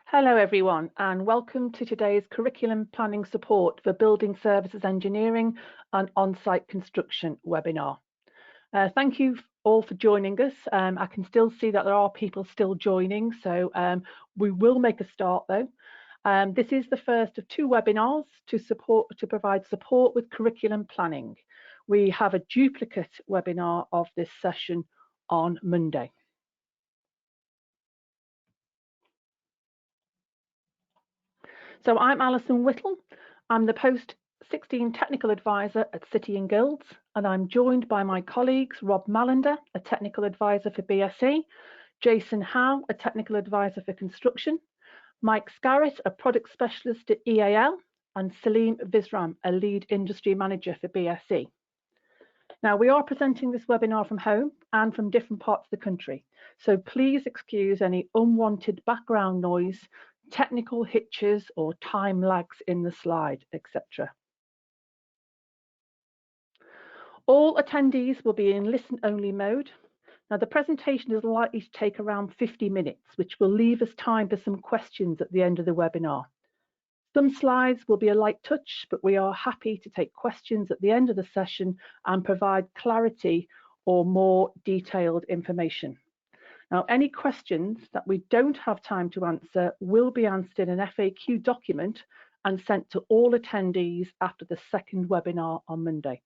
Hello everyone and welcome to today's curriculum planning support for building services engineering and on-site construction webinar. Thank you all for joining us. I can still see that there are people still joining, so we will make a start though. This is the first of two webinars to provide support with curriculum planning. We have a duplicate webinar of this session on Monday. So I'm Alison Whittle. I'm the Post 16 Technical Advisor at City and Guilds, and I'm joined by my colleagues Rob Mallander, a Technical Advisor for BSE, Jason Howe, a Technical Advisor for Construction, Mike Scarrett, a Product Specialist at EAL, and Salim Visram, a Lead Industry Manager for BSE. Now, we are presenting this webinar from home and from different parts of the country, so please excuse any unwanted background noise, technical hitches or time lags in the slide, etc. All attendees will be in listen-only mode. Now, the presentation is likely to take around 50 minutes, which will leave us time for some questions at the end of the webinar. Some slides will be a light touch, but we are happy to take questions at the end of the session and provide clarity or more detailed information. Now, any questions that we don't have time to answer will be answered in an FAQ document and sent to all attendees after the second webinar on Monday.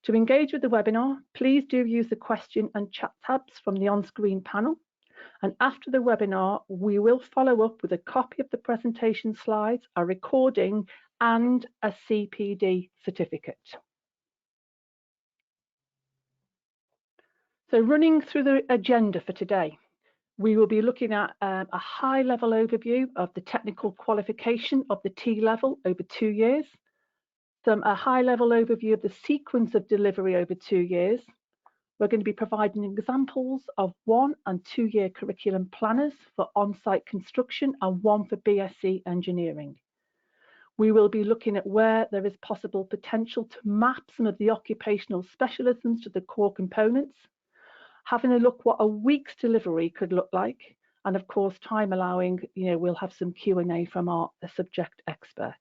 To engage with the webinar, please do use the question and chat tabs from the on-screen panel. And after the webinar, we will follow up with a copy of the presentation slides, a recording, and a CPD certificate. So running through the agenda for today, we will be looking at a high-level overview of the technical qualification of the T-level over 2 years, a high-level overview of the sequence of delivery over 2 years. We're going to be providing examples of 1- and 2-year curriculum planners for on-site construction and one for BSc engineering. We will be looking at where there is possible potential to map some of the occupational specialisms to the core components, having a look what a week's delivery could look like, and of course, time allowing, we'll have some Q&A from our subject experts.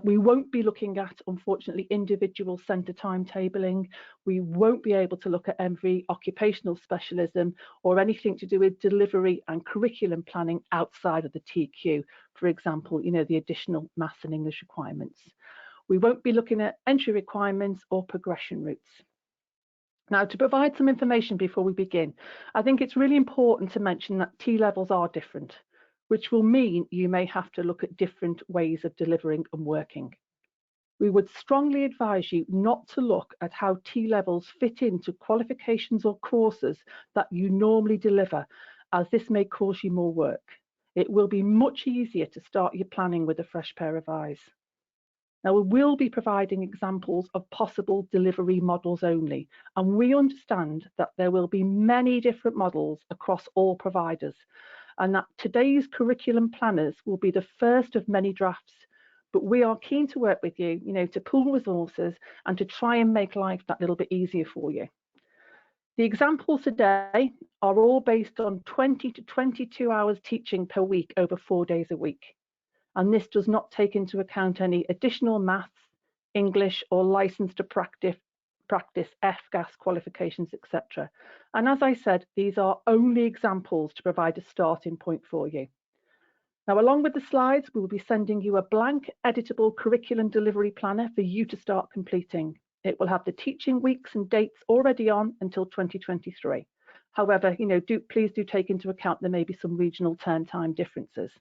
We won't be looking at, unfortunately, individual centre timetabling. We won't be able to look at every occupational specialism or anything to do with delivery and curriculum planning outside of the TQ. For example, the additional maths and English requirements. We won't be looking at entry requirements or progression routes. Now, to provide some information before we begin, I think it's really important to mention that T-levels are different, which will mean you may have to look at different ways of delivering and working. We would strongly advise you not to look at how T-levels fit into qualifications or courses that you normally deliver, as this may cause you more work. It will be much easier to start your planning with a fresh pair of eyes. Now, we will be providing examples of possible delivery models only, and we understand that there will be many different models across all providers, and that today's curriculum planners will be the first of many drafts, but we are keen to work with you, to pool resources and to try and make life that little bit easier for you. The examples today are all based on 20 to 22 hours teaching per week over 4 days a week. And this does not take into account any additional maths, English, or license to practice F-gas qualifications, etc. And as I said, these are only examples to provide a starting point for you. Now, along with the slides, we will be sending you a blank editable curriculum delivery planner for you to start completing. It will have the teaching weeks and dates already on until 2023. However, please do take into account there may be some regional turn time differences.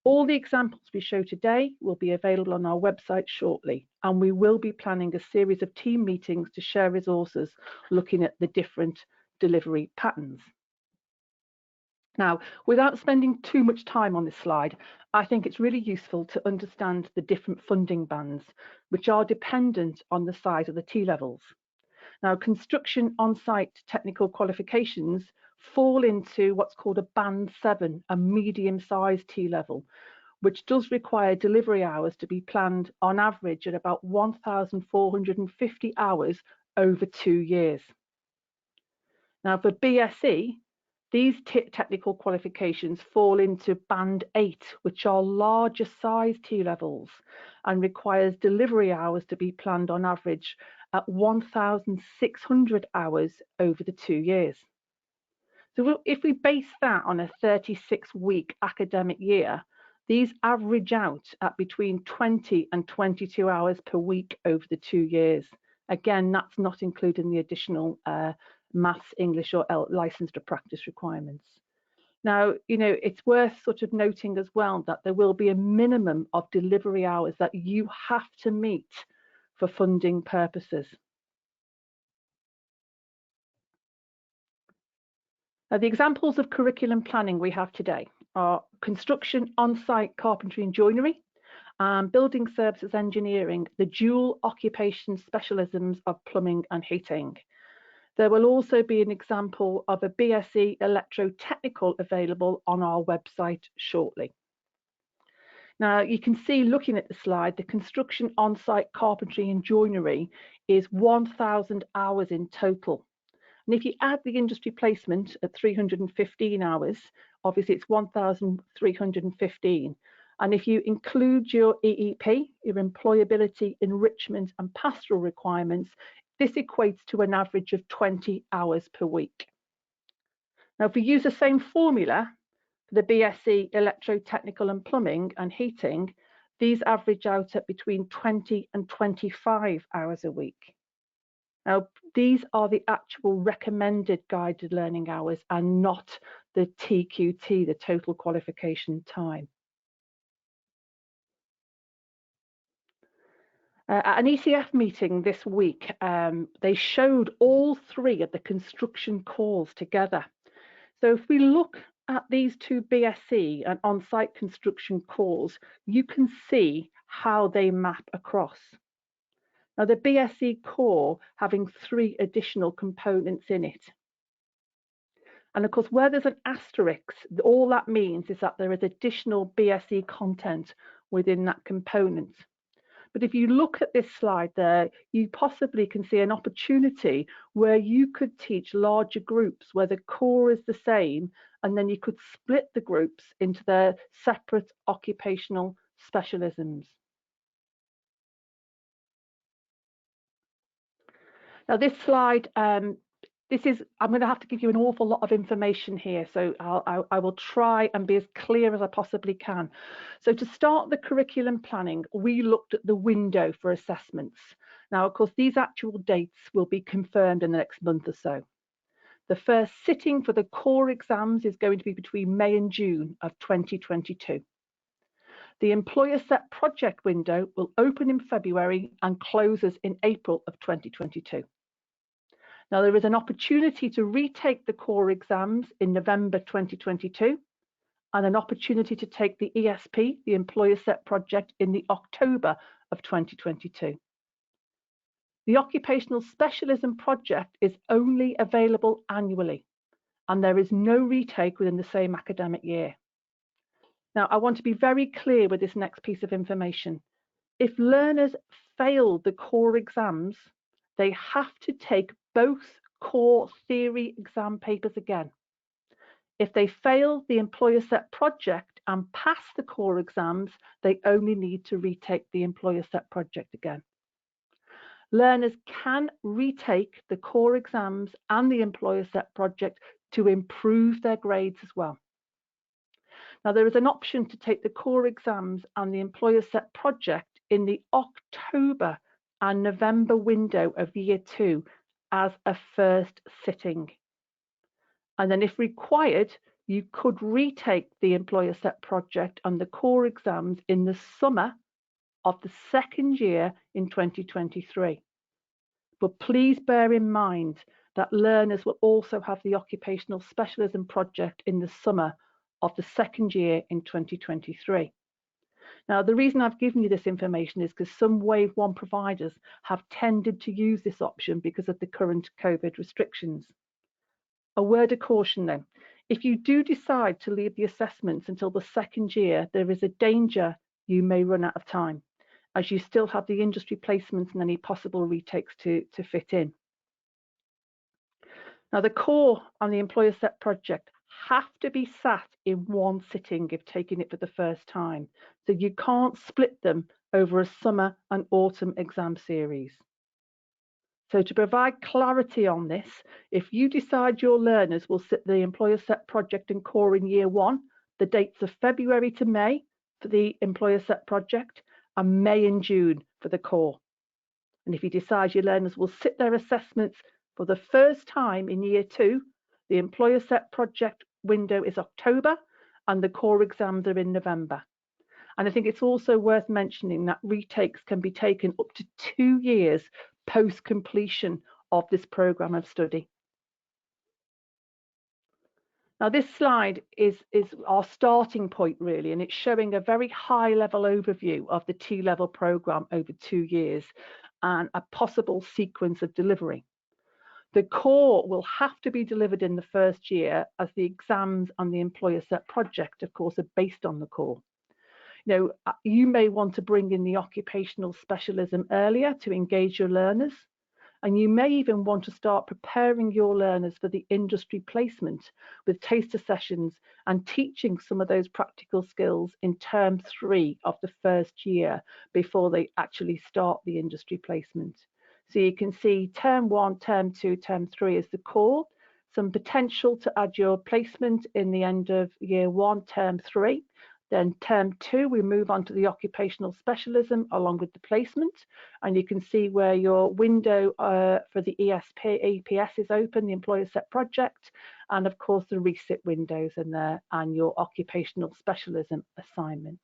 All the examples we show today will be available on our website shortly, and we will be planning a series of team meetings to share resources looking at the different delivery patterns. Now, without spending too much time on this slide, I think it's really useful to understand the different funding bands, which are dependent on the size of the T-levels. Now, construction on-site technical qualifications fall into what's called a band 7, a medium-sized T-level, which does require delivery hours to be planned on average at about 1,450 hours over 2 years. Now, for BSE, These technical qualifications fall into Band 8, which are larger size T-levels and requires delivery hours to be planned on average at 1,600 hours over the 2 years. So if we base that on a 36-week academic year, these average out at between 20 and 22 hours per week over the 2 years. Again, that's not including the additional maths, English or licensed to practice requirements. Now, it's worth sort of noting as well that there will be a minimum of delivery hours that you have to meet for funding purposes. Now, the examples of curriculum planning we have today are construction, on-site carpentry and joinery, building services engineering, the dual occupation specialisms of plumbing and heating. There will also be an example of a BSc electrotechnical available on our website shortly. Now, you can see, looking at the slide, the construction, on-site carpentry and joinery is 1,000 hours in total. And if you add the industry placement at 315 hours, obviously it's 1,315. And if you include your EEP, your employability, enrichment and pastoral requirements, this equates to an average of 20 hours per week. Now, if we use the same formula for the BSc electrotechnical and plumbing and heating, these average out at between 20 and 25 hours a week. Now, these are the actual recommended guided learning hours and not the TQT, the total qualification time. At an ECF meeting this week, they showed all three of the construction cores together. So if we look at these two BSc and on-site construction cores, you can see how they map across. Now, the BSc core having 3 additional components in it. And of course, where there's an asterisk, all that means is that there is additional BSc content within that component. But if you look at this slide there, you possibly can see an opportunity where you could teach larger groups where the core is the same, and then you could split the groups into their separate occupational specialisms. Now, this slide, I'm going to have to give you an awful lot of information here, so I will try and be as clear as I possibly can. So to start the curriculum planning, we looked at the window for assessments. Now, of course, these actual dates will be confirmed in the next month or so. The first sitting for the core exams is going to be between May and June of 2022. The employer set project window will open in February and closes in April of 2022. Now, there is an opportunity to retake the core exams in November 2022 and an opportunity to take the ESP, the employer set project, in the October of 2022. The occupational specialism project is only available annually, and there is no retake within the same academic year. Now, I want to be very clear with this next piece of information. If learners fail the core exams, they have to take both core theory exam papers again. If they fail the employer set project and pass the core exams, they only need to retake the employer set project again. Learners can retake the core exams and the employer set project to improve their grades as well. Now, there is an option to take the core exams and the employer set project in the October and November window of year 2 as a first sitting. And then if required, you could retake the employer set project and the core exams in the summer of the second year in 2023. But please bear in mind that learners will also have the occupational specialism project in the summer of the second year in 2023. Now, the reason I've given you this information is because some Wave 1 providers have tended to use this option because of the current COVID restrictions. A word of caution though, if you do decide to leave the assessments until the second year, there is a danger you may run out of time, as you still have the industry placements and any possible retakes to fit in. Now, the core and the employer set project have to be sat in one sitting if taking it for the first time. So you can't split them over a summer and autumn exam series. So to provide clarity on this, if you decide your learners will sit the employer set project and core in year 1, the dates are February to May for the employer set project and May and June for the core. And if you decide your learners will sit their assessments for the first time in year 2, the employer set project window is October and the core exams are in November. And I think it's also worth mentioning that retakes can be taken up to 2 years post completion of this programme of study. Now this slide is our starting point really, and it's showing a very high level overview of the T-level programme over 2 years and a possible sequence of delivery. The core will have to be delivered in the first year, as the exams and the employer set project, of course, are based on the core. You may want to bring in the occupational specialism earlier to engage your learners, and you may even want to start preparing your learners for the industry placement with taster sessions and teaching some of those practical skills in term 3 of the first year before they actually start the industry placement. So you can see term 1, term 2, term 3 is the core, some potential to add your placement in the end of year 1, term 3. Then term 2, we move on to the occupational specialism along with the placement, and you can see where your window for the EPS is open, the employer set project, and of course the resit windows in there and your occupational specialism assignment.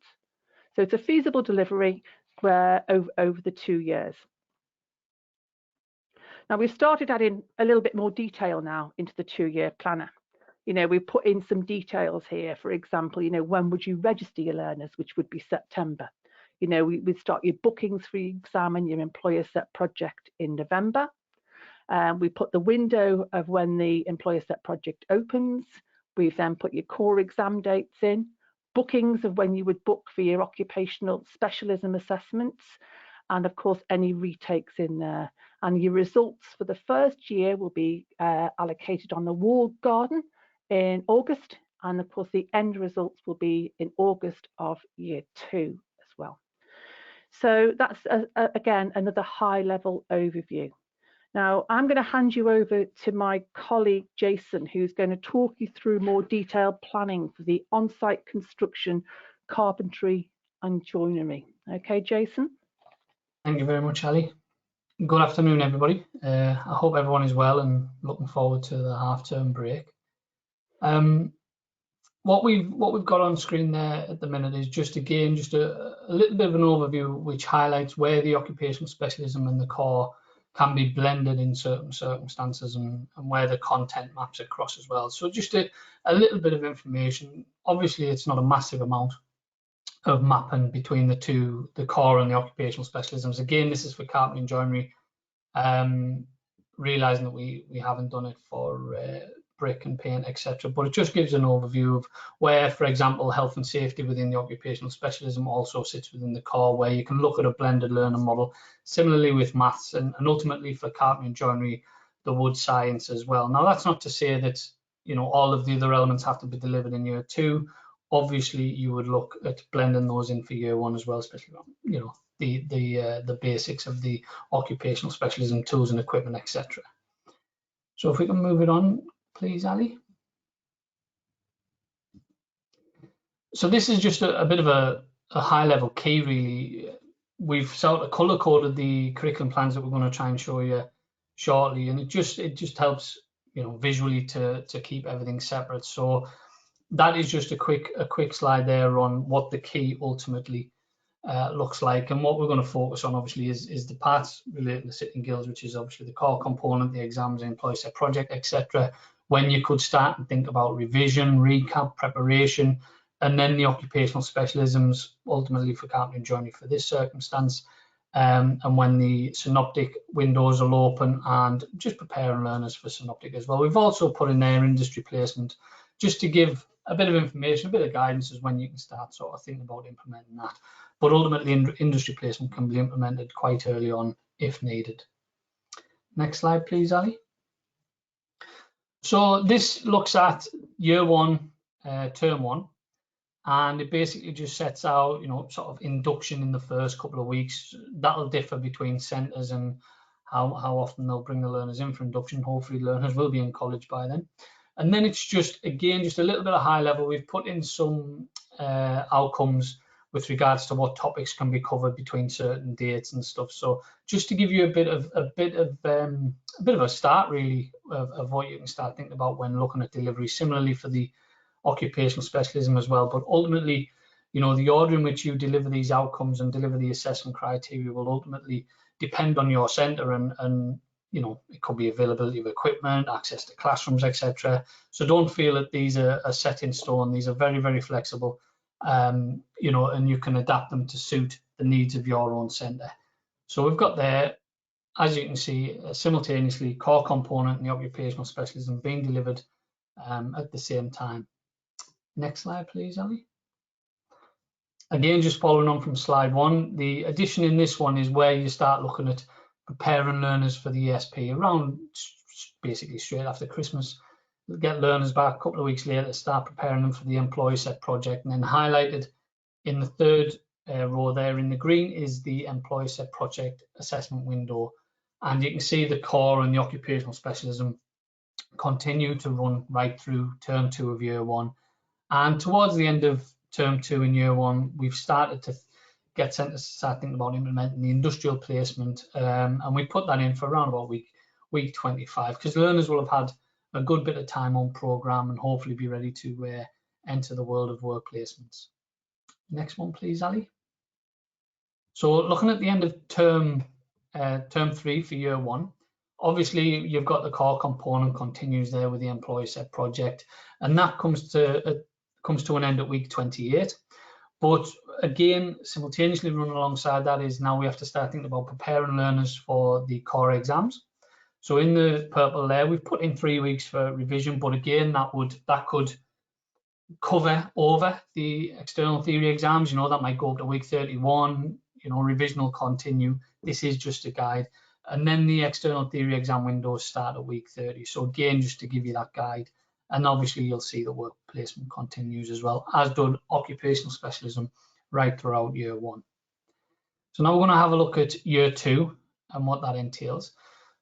So it's a feasible delivery where over the 2 years. Now we've started adding a little bit more detail now into the 2-year planner. We put in some details here. For example, when would you register your learners, which would be September. We'd start your bookings for your exam and your employer set project in November. We put the window of when the employer set project opens. We've then put your core exam dates in, bookings of when you would book for your occupational specialism assessments, and of course any retakes in there. And your results for the first year will be allocated on the walled garden in August, and of course the end results will be in August of year 2 as well. So that's again another high level overview. Now I'm going to hand you over to my colleague Jason, who's going to talk you through more detailed planning for the on-site construction, carpentry and joinery. Okay, Jason? Thank you very much, Ali. Good afternoon, everybody. I hope everyone is well and looking forward to the half-term break. What we've got on screen there at the minute is just a little bit of an overview which highlights where the occupational specialism and the core can be blended in certain circumstances and where the content maps across as well. So just a little bit of information. Obviously, it's not a massive amount of mapping between the core and the occupational specialisms. Again, this is for carpentry and joinery, realizing that we haven't done it for brick and paint, etc. But it just gives an overview of where, for example, health and safety within the occupational specialism also sits within the core, where you can look at a blended learning model. Similarly with maths and ultimately for carpentry and joinery, the wood science as well. Now that's not to say that all of the other elements have to be delivered in year 2. Obviously, you would look at blending those in for year 1 as well, especially the basics of the occupational specialism, tools and equipment, etc. So if we can move it on, please, Ali. So this is just a bit of a high-level key, really. We've sort of color-coded the curriculum plans that we're going to try and show you shortly, and it just helps visually to keep everything separate. So that is just a quick slide there on what the key ultimately looks like, and what we're going to focus on obviously is the parts related to sitting guilds, which is obviously the core component, the exams, the employee set project, etc. When you could start and think about revision, recap, preparation, and then the occupational specialisms ultimately for carpentry and joinery for this circumstance, and when the synoptic windows will open, and just preparing learners for synoptic as well. We've also put in there industry placement just to give a bit of information, a bit of guidance as when you can start sort of thinking about implementing that. But ultimately, industry placement can be implemented quite early on if needed. Next slide, please, Ali. So this looks at year one, term one, and it basically just sets out, sort of induction in the first couple of weeks. That'll differ between centres and how often they'll bring the learners in for induction. Hopefully learners will be in college by then. And then it's just, again, just a little bit of high level. We've put in some outcomes with regards to what topics can be covered between certain dates and stuff. So just to give you a bit of a start, really, of what you can start thinking about when looking at delivery. Similarly for the occupational specialism as well, but ultimately, the order in which you deliver these outcomes and deliver the assessment criteria will ultimately depend on your centre, and it could be availability of equipment, access to classrooms, etc. So don't feel that these are set in stone. These are very, very flexible, and you can adapt them to suit the needs of your own centre. So we've got there, as you can see, simultaneously core component and the occupational specialism being delivered at the same time. Next slide, please, Ali. Again, just following on from slide one, the addition in this one is where you start looking at preparing learners for the ESP around basically straight after Christmas. We'll get learners back a couple of weeks later to start preparing them for the employee set project, and then highlighted in the third row there in the green is the employee set project assessment window. And you can see the core and the occupational specialism continue to run right through term 2 of year 1. And towards the end of term 2 in year 1, we've started to get centres to start thinking about implementing the industrial placement, and we put that in for around about week 25, because learners will have had a good bit of time on programme and hopefully be ready to enter the world of work placements. Next one, please, Ali. So looking at the end of term 3 for year 1, obviously you've got the core component continues there with the employee set project, and that comes to an end at week 28. But again, simultaneously running alongside that is now we have to start thinking about preparing learners for the core exams. So in the purple there, we've put in 3 weeks for revision, but again, that could cover over the external theory exams. That might go up to week 31. Revision will continue. This is just a guide. And then the external theory exam windows start at week 30. So again, just to give you that guide. And obviously you'll see the work placement continues as well, as done occupational specialism right throughout year 1. So now we're going to have a look at year 2 and what that entails.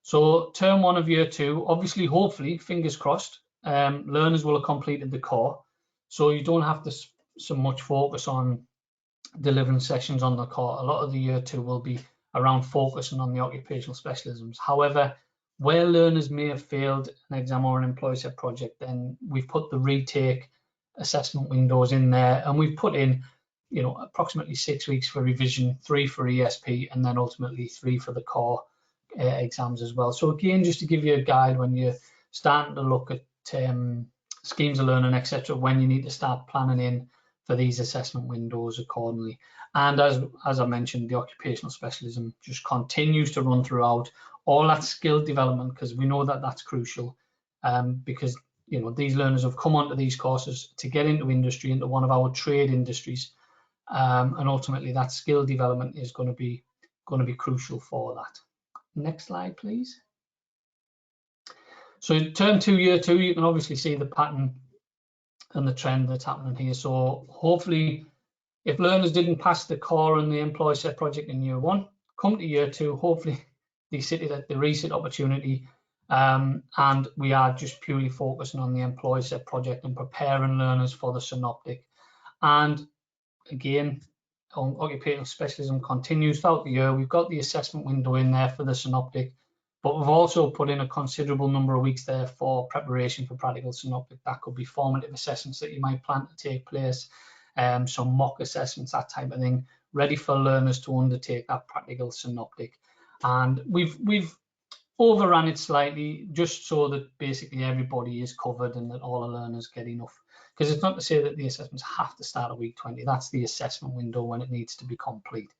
So term 1 of year 2, obviously, hopefully, fingers crossed, learners will have completed the core. So you don't have to so much focus on delivering sessions on the core. A lot of the year 2 will be around focusing on the occupational specialisms. However, where learners may have failed an exam or an employee set project, then we've put the retake assessment windows in there, and we've put in approximately 6 weeks for revision, 3 for ESP, and then ultimately 3 for the core exams as well. So again, just to give you a guide when you're starting to look at schemes of learning, etc., when you need to start planning in for these assessment windows accordingly. And as I mentioned, the occupational specialism just continues to run throughout all that skill development, because we know that that's crucial, because these learners have come onto these courses to get into industry, into one of our trade industries, and ultimately that skill development is going to be crucial for that. Next slide, please. So in term 2, year 2, you can obviously see the pattern and the trend that's happening here. So hopefully, if learners didn't pass the core and the employee set project in year 1, come to year 2, hopefully they sit at the resit opportunity, and we are just purely focusing on the employee set project and preparing learners for the synoptic. And again, occupational specialism continues throughout the year. We've got the assessment window in there for the synoptic, but we've also put in a considerable number of weeks there for preparation for practical synoptic. That could be formative assessments that you might plan to take place, some mock assessments, that type of thing, ready for learners to undertake that practical synoptic. And we've overrun it slightly just so that basically everybody is covered and that all the learners get enough. Because it's not to say that the assessments have to start at week 20. That's the assessment window when it needs to be complete.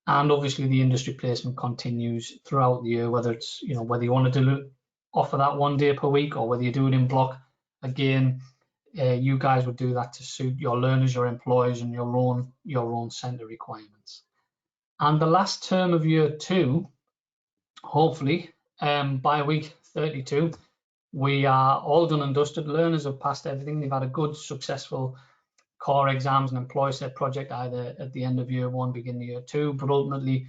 And obviously the industry placement continues throughout the year, whether it's, whether you want to offer that 1 day per week or whether you do it in block. Again, you guys would do that to suit your learners, your employers, and your own centre requirements. And the last term of year 2, hopefully by week 32, We are all done and dusted. Learners have passed everything. They've had a good, successful core exams and employer set project either at the end of year 1, beginning of year 2, but ultimately,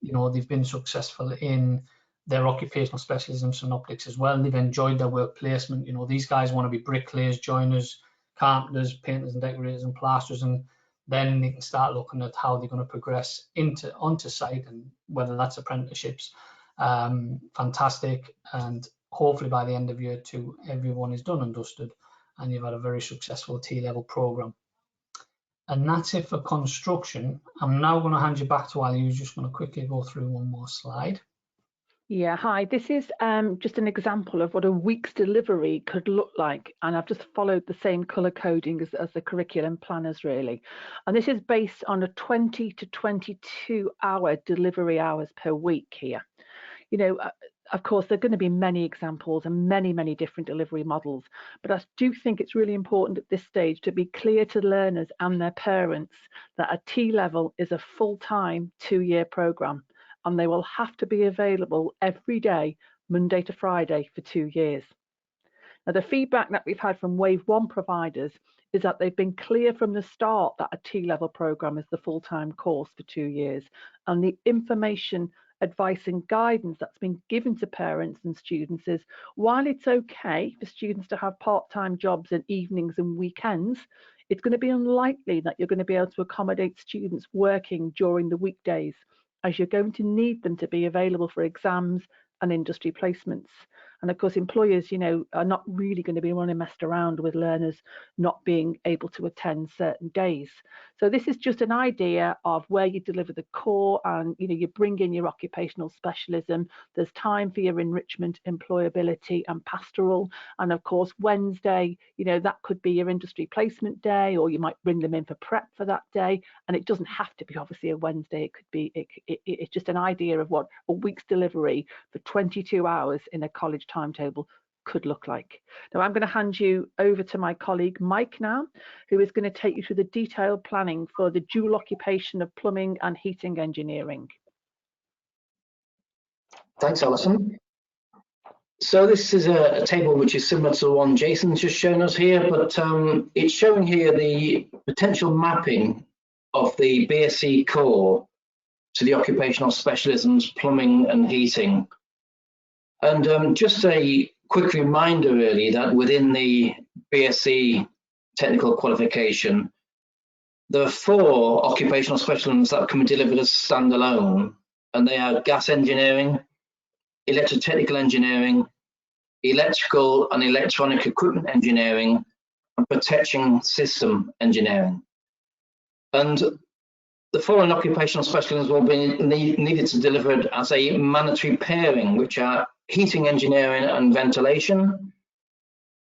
you know, they've been successful in their occupational specialisms and optics as well. They've enjoyed their work placement. You know, these guys want to be bricklayers, joiners, carpenters, painters and decorators and plasterers, and then they can start looking at how they're going to progress onto site, and whether that's apprenticeships. Fantastic. And hopefully by the end of year 2, everyone is done and dusted and you've had a very successful T-level program. And that's it for construction. I'm now going to hand you back to Ali, who's just going to quickly go through one more slide. Yeah, hi. This is just an example of what a week's delivery could look like. And I've just followed the same colour coding as the curriculum planners, really. And this is based on a 20 to 22 hour delivery hours per week here. You know, of course, there are going to be many examples and many different delivery models. But I do think it's really important at this stage to be clear to learners and their parents that a T-level is a full-time 2-year programme. And they will have to be available every day, Monday to Friday, for 2 years. Now, the feedback that we've had from Wave 1 providers is that they've been clear from the start that a T-level programme is the full-time course for 2 years. And the information, advice and guidance that's been given to parents and students is, while it's okay for students to have part-time jobs and evenings and weekends, it's going to be unlikely that you're going to be able to accommodate students working during the weekdays, as you're going to need them to be available for exams and industry placements. And of course, employers, you know, are not really going to be running messed around with learners not being able to attend certain days. So this is just an idea of where you deliver the core and, you know, you bring in your occupational specialism. There's time for your enrichment, employability and pastoral. And of course, Wednesday, you know, that could be your industry placement day, or you might bring them in for prep for that day. And it doesn't have to be obviously a Wednesday. It could be, it's just an idea of what a week's delivery for 22 hours in a college timetable could look like. Now I'm going to hand you over to my colleague Mike now, who is going to take you through the detailed planning for the dual occupation of plumbing and heating engineering. Thanks, Alison. So this is a table which is similar to the one Jason's just shown us here, but it's showing here the potential mapping of the BSc core to the occupational specialisms, plumbing and heating. And just a quick reminder really that within the BSc technical qualification, there are 4 occupational specialisms that can be delivered as standalone, and they are gas engineering, electrotechnical engineering, electrical and electronic equipment engineering, and protection system engineering. And the following occupational specialisms will be needed to deliver it as a mandatory pairing, which are heating engineering and ventilation,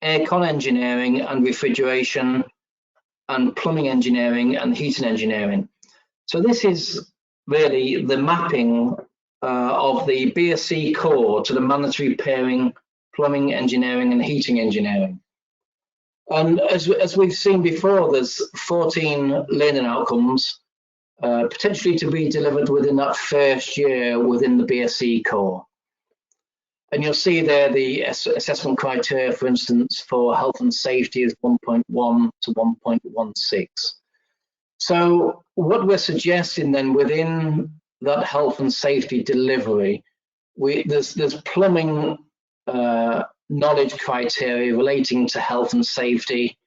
aircon engineering and refrigeration, and plumbing engineering and heating engineering. So this is really the mapping of the BSc core to the mandatory pairing, plumbing engineering and heating engineering. And as we've seen before, there's 14 learning outcomes potentially to be delivered within that first year within the BSc core. And you'll see there the assessment criteria, for instance, for health and safety is 1.1 to 1.16. So what we're suggesting then within that health and safety delivery, there's plumbing knowledge criteria relating to health and safety,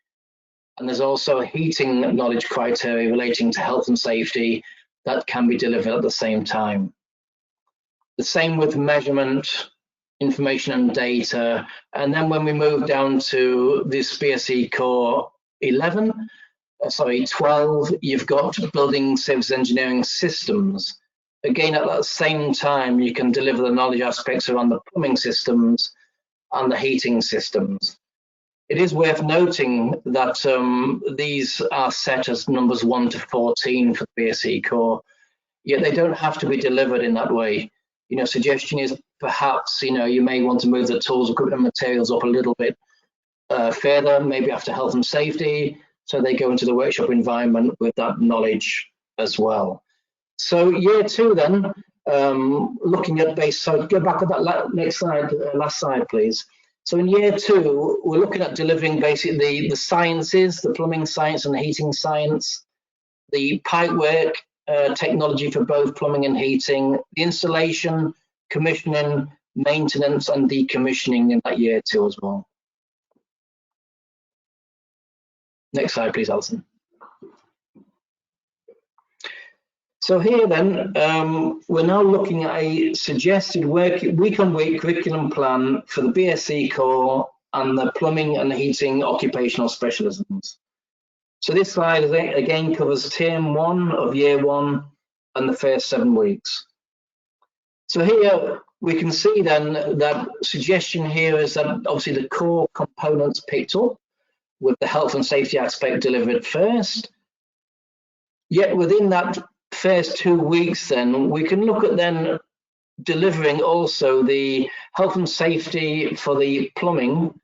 and there's also heating knowledge criteria relating to health and safety that can be delivered at the same time. The same with measurement, information and data. And then when we move down to this BSc core 12, you've got building services engineering systems. Again, at that same time, you can deliver the knowledge aspects around the plumbing systems and the heating systems. It is worth noting that these are set as numbers 1 to 14 for the BSc core, yet they don't have to be delivered in that way. You know, suggestion is perhaps, you know, you may want to move the tools, equipment and materials up a little bit further, maybe after health and safety, so they go into the workshop environment with that knowledge as well. So year 2 then, looking at base, so go back to that next slide, last slide please. So in year 2, we're looking at delivering basically the sciences, the plumbing science and heating science, the pipework technology for both plumbing and heating, the installation, commissioning, maintenance and decommissioning in that year 2 as well. Next slide, please, Alison. So here then, we're now looking at a suggested week-on-week curriculum plan for the BSc core and the plumbing and heating occupational specialisms. So this slide again covers term 1 of year 1 and the first 7 weeks. So here we can see then that suggestion here is that obviously the core components picked up with the health and safety aspect delivered first. Yet within that first 2 weeks then, we can look at then delivering also the health and safety for the plumbing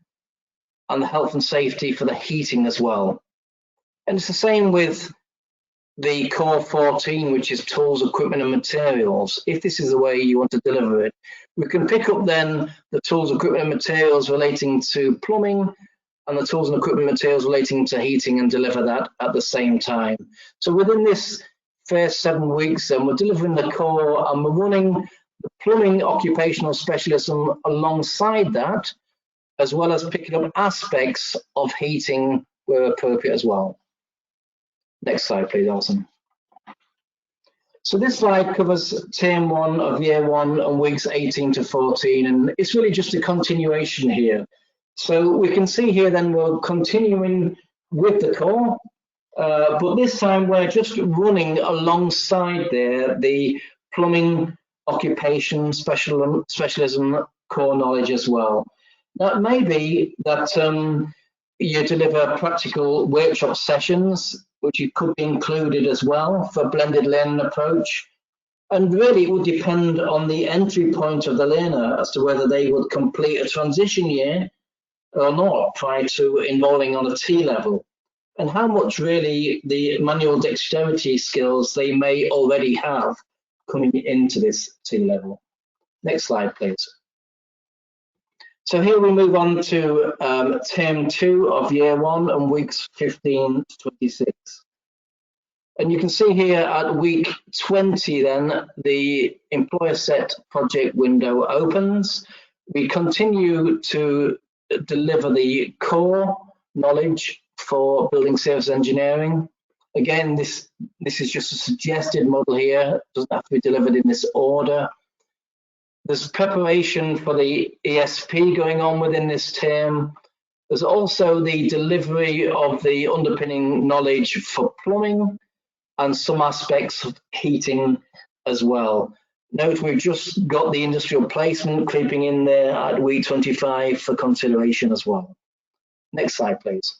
and the health and safety for the heating as well. And it's the same with the core 14, which is tools, equipment and materials. If this is the way you want to deliver it, we can pick up then the tools, equipment and materials relating to plumbing and the tools and equipment materials relating to heating and deliver that at the same time. So within this first 7 weeks then, we're delivering the core and we're running the plumbing occupational specialism alongside that, as well as picking up aspects of heating where appropriate as well. Next slide, please, Alison. So this slide covers term 1 of year 1 and weeks 18 to 14, and it's really just a continuation here. So we can see here then we're continuing with the core, but this time we're just running alongside there the plumbing occupation specialism core knowledge as well. Now it may be that you deliver practical workshop sessions, which could be included as well for blended learning approach. And really it would depend on the entry point of the learner as to whether they would complete a transition year or not prior to enrolling on a T level, and how much really the manual dexterity skills they may already have coming into this T level. Next slide, please. So here we move on to term 2 of year 1 and weeks 15 to 26. And you can see here at week 20 then, the employer set project window opens. We continue to deliver the core knowledge for building service engineering. Again, this is just a suggested model here. It doesn't have to be delivered in this order. There's preparation for the ESP going on within this term. There's also the delivery of the underpinning knowledge for plumbing and some aspects of heating as well. Note we've just got the industrial placement creeping in there at week 25 for consideration as well. Next slide, please.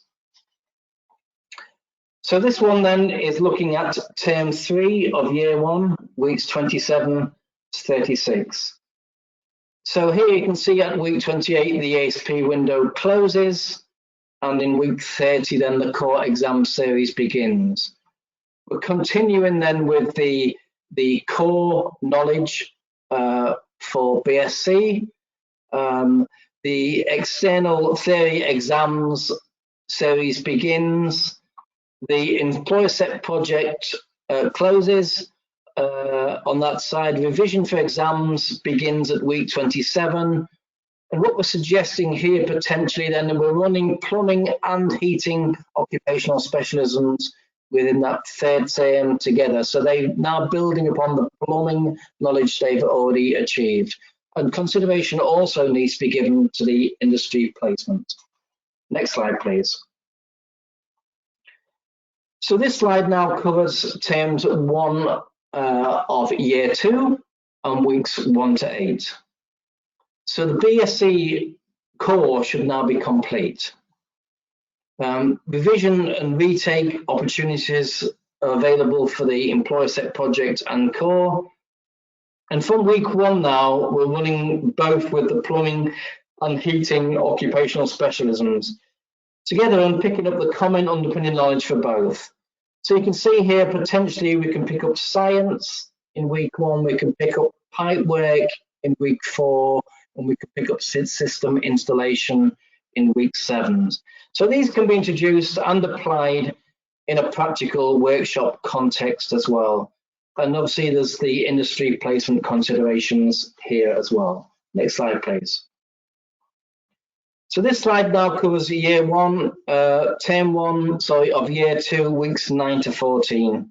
So this one then is looking at term 3 of year 1, weeks 27 to 36. So here you can see at week 28 the ESP window closes, and in week 30 then the core exam series begins. We're continuing then with the core knowledge for BSc. The external theory exams series begins. The employer set project closes. On that side, revision for exams begins at week 27. And what we're suggesting here potentially then, we're running plumbing and heating occupational specialisms within that 3rd term together. So they're now building upon the plumbing knowledge they've already achieved. And consideration also needs to be given to the industry placement. Next slide, please. So this slide now covers terms 1 of year 2 and weeks 1 to 8. So the BSc core should now be complete. Revision and retake opportunities are available for the employer set project and core. And from week 1 now, we're running both with the plumbing and heating occupational specialisms together and picking up the common underpinning knowledge for both. So you can see here, potentially we can pick up science in week 1, we can pick up pipe work in week 4, and we could pick up system installation in week 7. So these can be introduced and applied in a practical workshop context as well. And obviously there's the industry placement considerations here as well. Next slide, please. So this slide now covers year 1, term 1, sorry, of year 2, weeks 9 to 14.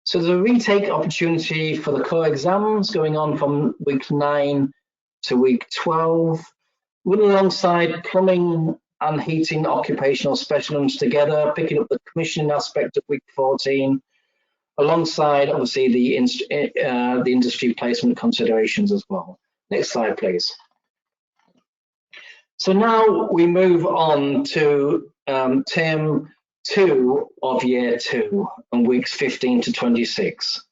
So there's a retake opportunity for the core exams going on from week 9 to week 12, running alongside plumbing and heating occupational specialisms together, picking up the commissioning aspect of week 14, alongside obviously the industry placement considerations as well. Next slide, please. So now we move on to term 2 of year 2 and weeks 15 to 26.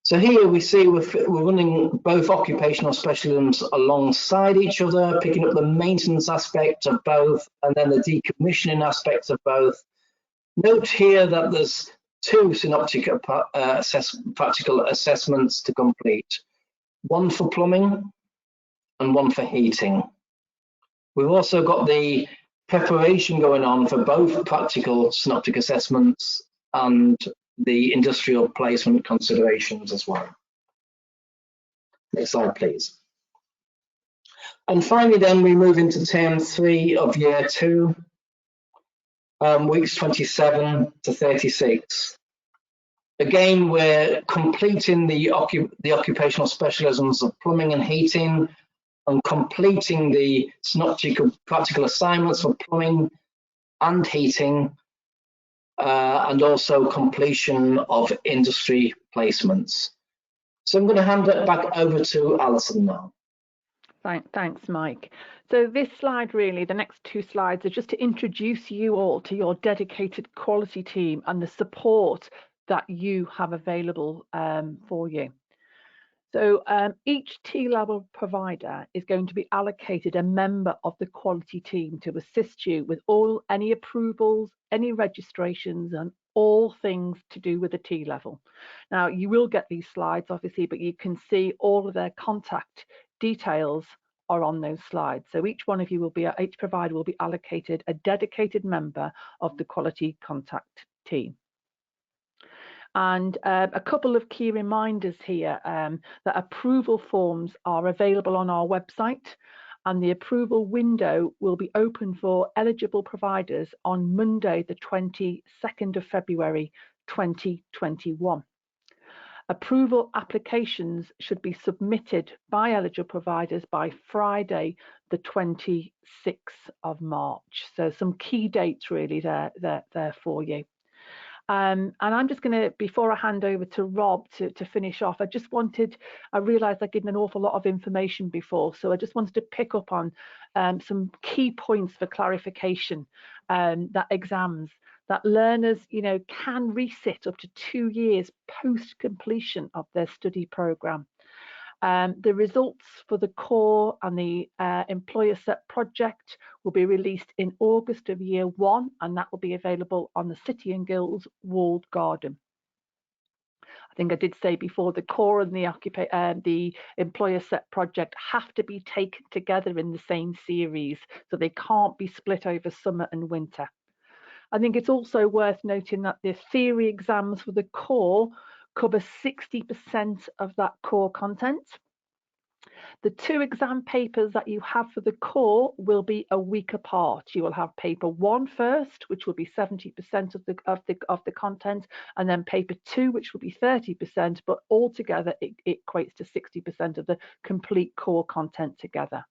So here we see we're running both occupational specialisms alongside each other, picking up the maintenance aspect of both and then the decommissioning aspects of both. Note here that there's 2 synoptic practical assessments to complete, one for plumbing and one for heating. We've also got the preparation going on for both practical synoptic assessments and the industrial placement considerations as well. Next slide, please. And finally, then we move into term 3 of year 2, weeks 27 to 36. Again, we're completing the occupational specialisms of plumbing and heating, and completing the synoptic practical assignments for plumbing and heating, and also completion of industry placements. So I'm going to hand it back over to Alison now. Thanks, Mike. So this slide, really, the next 2 slides are just to introduce you all to your dedicated quality team and the support that you have available for you. So each T-level provider is going to be allocated a member of the quality team to assist you with any approvals, any registrations, and all things to do with the T-level. Now, you will get these slides, obviously, but you can see all of their contact details are on those slides. So each provider will be allocated a dedicated member of the quality contact team. And a couple of key reminders here that approval forms are available on our website, and the approval window will be open for eligible providers on Monday, the 22nd of February 2021. Approval applications should be submitted by eligible providers by Friday, the 26th of March. So some key dates really there for you. And I'm just going to, before I hand over to Rob to finish off, I realised I given an awful lot of information before, so I just wanted to pick up on some key points for clarification, that exams, that learners, can resit up to 2 years post completion of their study programme. The results for the core and the employer set project will be released in August of year 1, and that will be available on the City and Guilds walled garden. I think I did say before, the core and the employer set project have to be taken together in the same series, so they can't be split over summer and winter. I think it's also worth noting that the theory exams for the core cover 60% of that core content. The 2 exam papers that you have for the core will be a week apart. You will have paper 1 first, which will be 70% of the content, and then paper 2, which will be 30%, but altogether it equates to 60% of the complete core content together.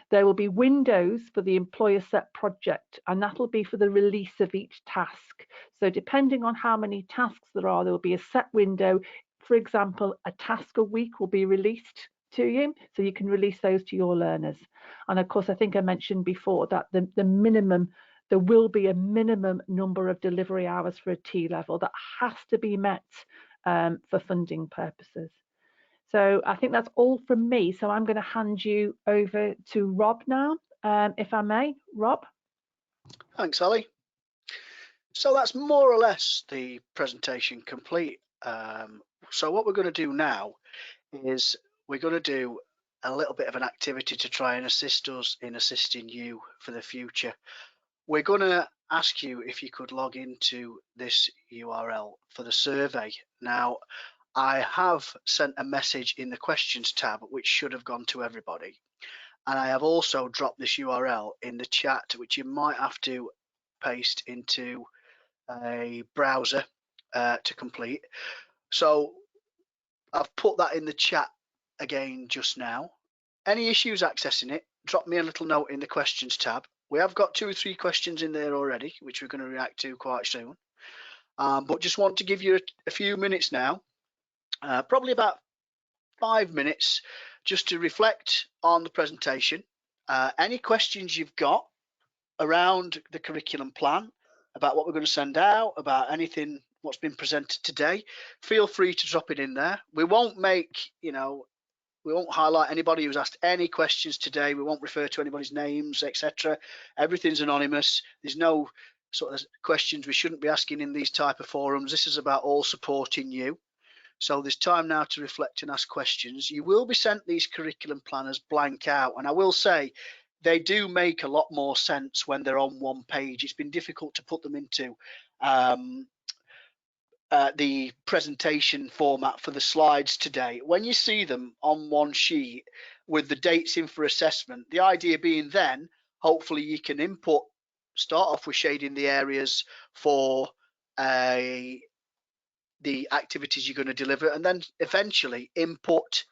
There will be windows for the employer set project, and that will be for the release of each task. So depending on how many tasks there will be a set window. For example, a task a week will be released to you, so you can release those to your learners. And of course, I think I mentioned before that there will be a minimum number of delivery hours for a T-level that has to be met for funding purposes. So I think that's all from me. So I'm going to hand you over to Rob now, if I may. Rob. Thanks, Ali. So that's more or less the presentation complete. So what we're going to do now is we're going to do a little bit of an activity to try and assist us in assisting you for the future. We're going to ask you if you could log into this URL for the survey. Now, I have sent a message in the questions tab, which should have gone to everybody. And I have also dropped this URL in the chat, which you might have to paste into a browser to complete. So I've put that in the chat again just now. Any issues accessing it, drop me a little note in the questions tab. We have got 2 or 3 questions in there already, which we're going to react to quite soon. But just want to give you a few minutes now, probably about 5 minutes, just to reflect on the presentation. Any questions you've got around the curriculum plan, about what we're going to send out, about anything what's been presented today, feel free to drop it in there. We won't make, we won't highlight anybody who's asked any questions today. We won't refer to anybody's names, etc. Everything's anonymous. There's no sort of questions we shouldn't be asking in these type of forums. This is about all supporting you. So there's time now to reflect and ask questions. You will be sent these curriculum planners blank out. And I will say, they do make a lot more sense when they're on one page. It's been difficult to put them into the presentation format for the slides today. When you see them on one sheet with the dates in for assessment, the idea being then, hopefully you can input, start off with shading the areas for the activities you're going to deliver, and then eventually input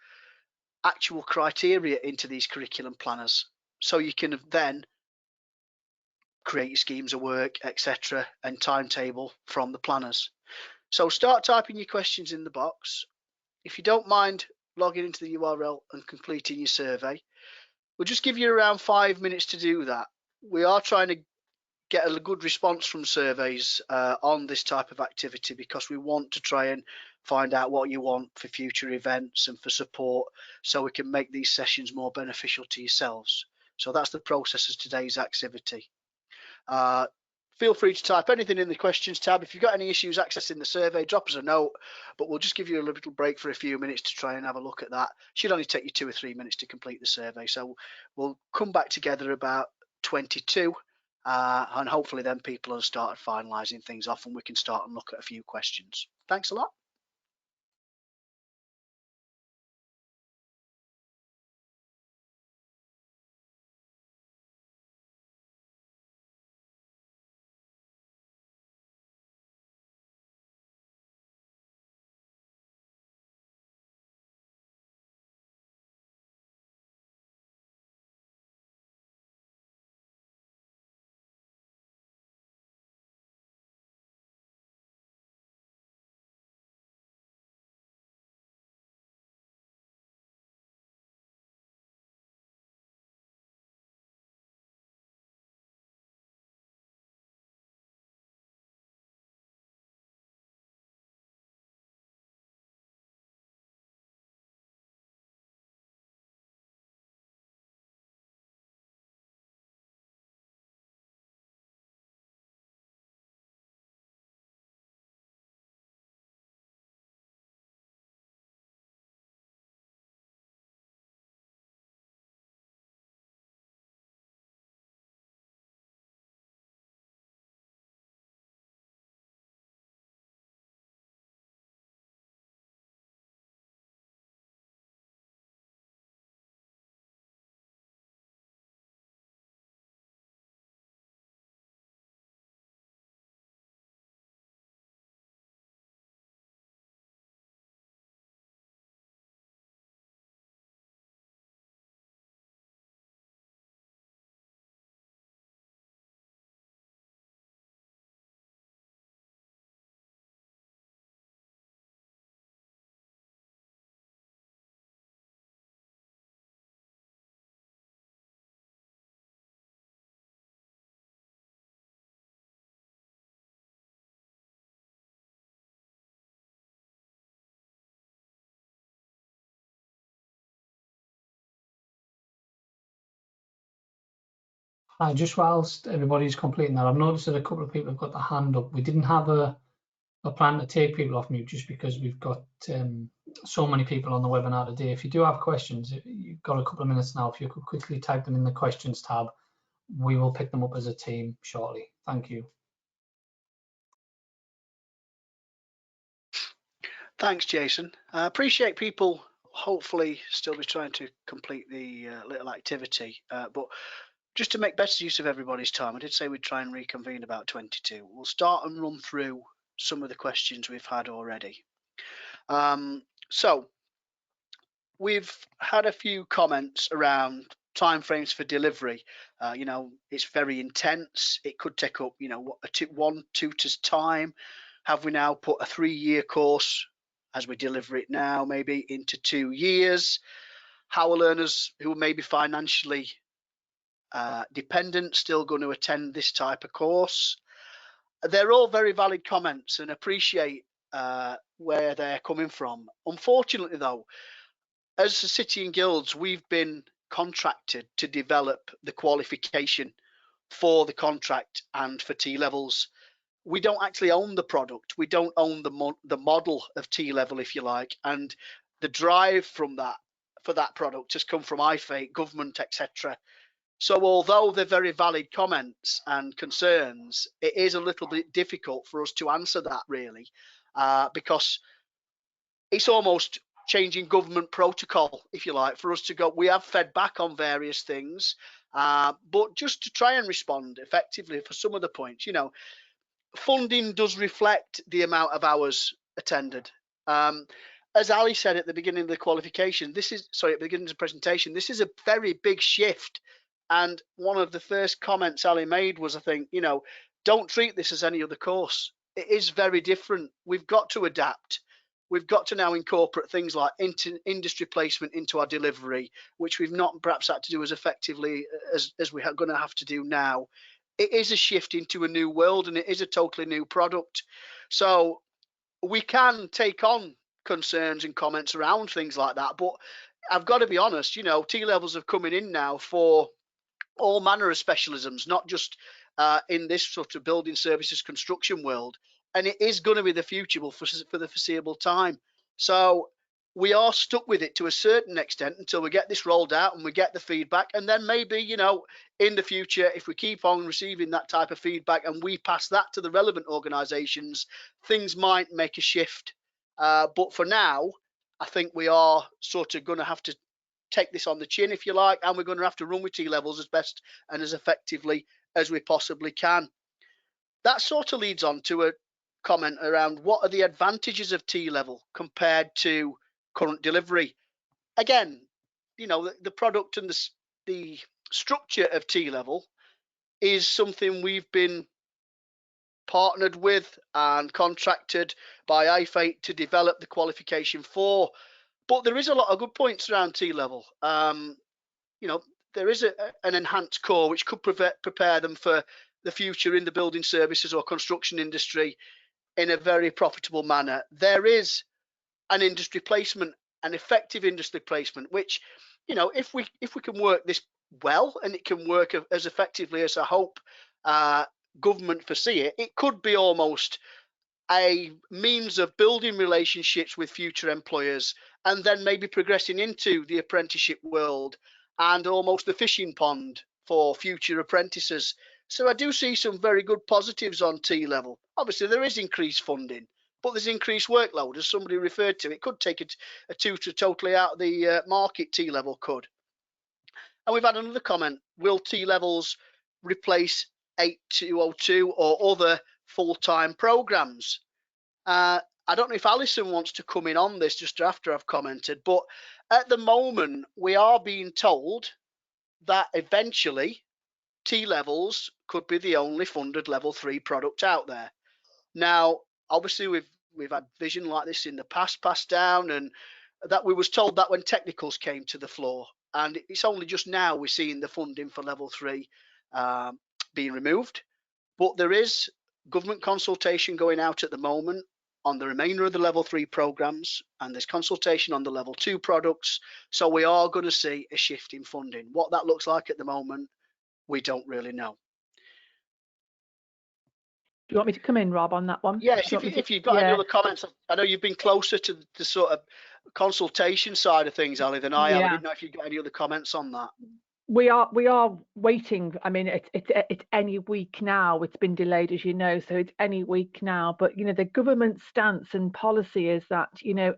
actual criteria into these curriculum planners. So you can then create your schemes of work, etc., and timetable from the planners. So start typing your questions in the box. If you don't mind logging into the URL and completing your survey, we'll just give you around 5 minutes to do that. We are trying to get a good response from surveys on this type of activity, because we want to try and find out what you want for future events and for support, so we can make these sessions more beneficial to yourselves. So that's the process of today's activity. Feel free to type anything in the questions tab. If you've got any issues accessing the survey, drop us a note, but we'll just give you a little break for a few minutes to try and have a look at that. Should only take you 2 or 3 minutes to complete the survey. So we'll come back together about 22, and hopefully then people will start finalising things off and we can start and look at a few questions. Thanks a lot. Just whilst everybody's completing that, I've noticed that a couple of people have got their hand up. We didn't have a plan to take people off mute just because we've got so many people on the webinar today. If you do have questions, you've got a couple of minutes now. If you could quickly type them in the questions tab, we will pick them up as a team shortly. Thank you. Thanks, Jason. I appreciate people hopefully still be trying to complete the little activity, but just to make better use of everybody's time, I did say we'd try and reconvene about 22. We'll start and run through some of the questions we've had already. So we've had a few comments around timeframes for delivery. You know, it's very intense. It could take up, you know, one tutor's time. Have we now put a 3-year course as we deliver it now, maybe into 2 years? How are learners who may be financially dependent still going to attend this type of course? They're all very valid comments and appreciate where they're coming from. Unfortunately, though, as a City and Guilds, we've been contracted to develop the qualification for the contract and for T-levels. We don't actually own the product. We don't own the model of T-level, if you like, and the drive from that for that product has come from IFATE, government, etc. So although they're very valid comments and concerns, it is a little bit difficult for us to answer that really, because it's almost changing government protocol, if you like, for us to go. We have fed back on various things, but just to try and respond effectively for some of the points, you know, funding does reflect the amount of hours attended. As Ali said at the beginning of the qualification, at the beginning of the presentation, this is a very big shift. And one of the first comments Ali made was, I think, you know, don't treat this as any other course. It is very different. We've got to adapt. We've got to now incorporate things like industry placement into our delivery, which we've not perhaps had to do as effectively as we are going to have to do now. It is a shift into a new world, and it is a totally new product. So we can take on concerns and comments around things like that. But I've got to be honest, you know, T-levels are coming in now for all manner of specialisms, not just in this sort of building services construction world. And it is going to be the future for the foreseeable time. So we are stuck with it to a certain extent until we get this rolled out and we get the feedback. And then maybe, you know, in the future, if we keep on receiving that type of feedback and we pass that to the relevant organisations, things might make a shift. But for now, I think we are sort of going to have to take this on the chin, if you like, and we're going to have to run with T-levels as best and as effectively as we possibly can. That sort of leads on to a comment around what are the advantages of T-level compared to current delivery. Again, you know, the product and the structure of T-level is something we've been partnered with and contracted by IFATE to develop the qualification for. But there is a lot of good points around T-level. You know, there is an enhanced core which could prepare them for the future in the building services or construction industry in a very profitable manner. There is an industry placement, an effective industry placement, which, you know, if we can work this well and it can work as effectively as I hope government foresee it, it could be almost a means of building relationships with future employers and then maybe progressing into the apprenticeship world and almost the fishing pond for future apprentices. So I do see some very good positives on T-level. Obviously, there is increased funding, but there's increased workload, as somebody referred to. It could take a tutor totally out of the market, T-level could. And we've had another comment, will T-levels replace 8202 or other full-time programs? I don't know if Alison wants to come in on this just after I've commented, but at the moment we are being told that eventually T-levels could be the only funded level 3 product out there. Now, obviously we've had vision like this in the past passed down, and that we was told that when technicals came to the floor, and it's only just now we're seeing the funding for level 3 being removed. But there is government consultation going out at the moment on the remainder of the level 3 programs, and there's consultation on the level 2 products. So we are going to see a shift in funding. What that looks like at the moment, we don't really know. Do you want me to come in, Rob, on that one? Yes, if you've got any other comments. I know you've been closer to the sort of consultation side of things, Ali, than I have. I didn't know if you've got any other comments on that. We are waiting. I mean, it's any week now. It's been delayed, as you know, so it's any week now. But the government stance and policy is that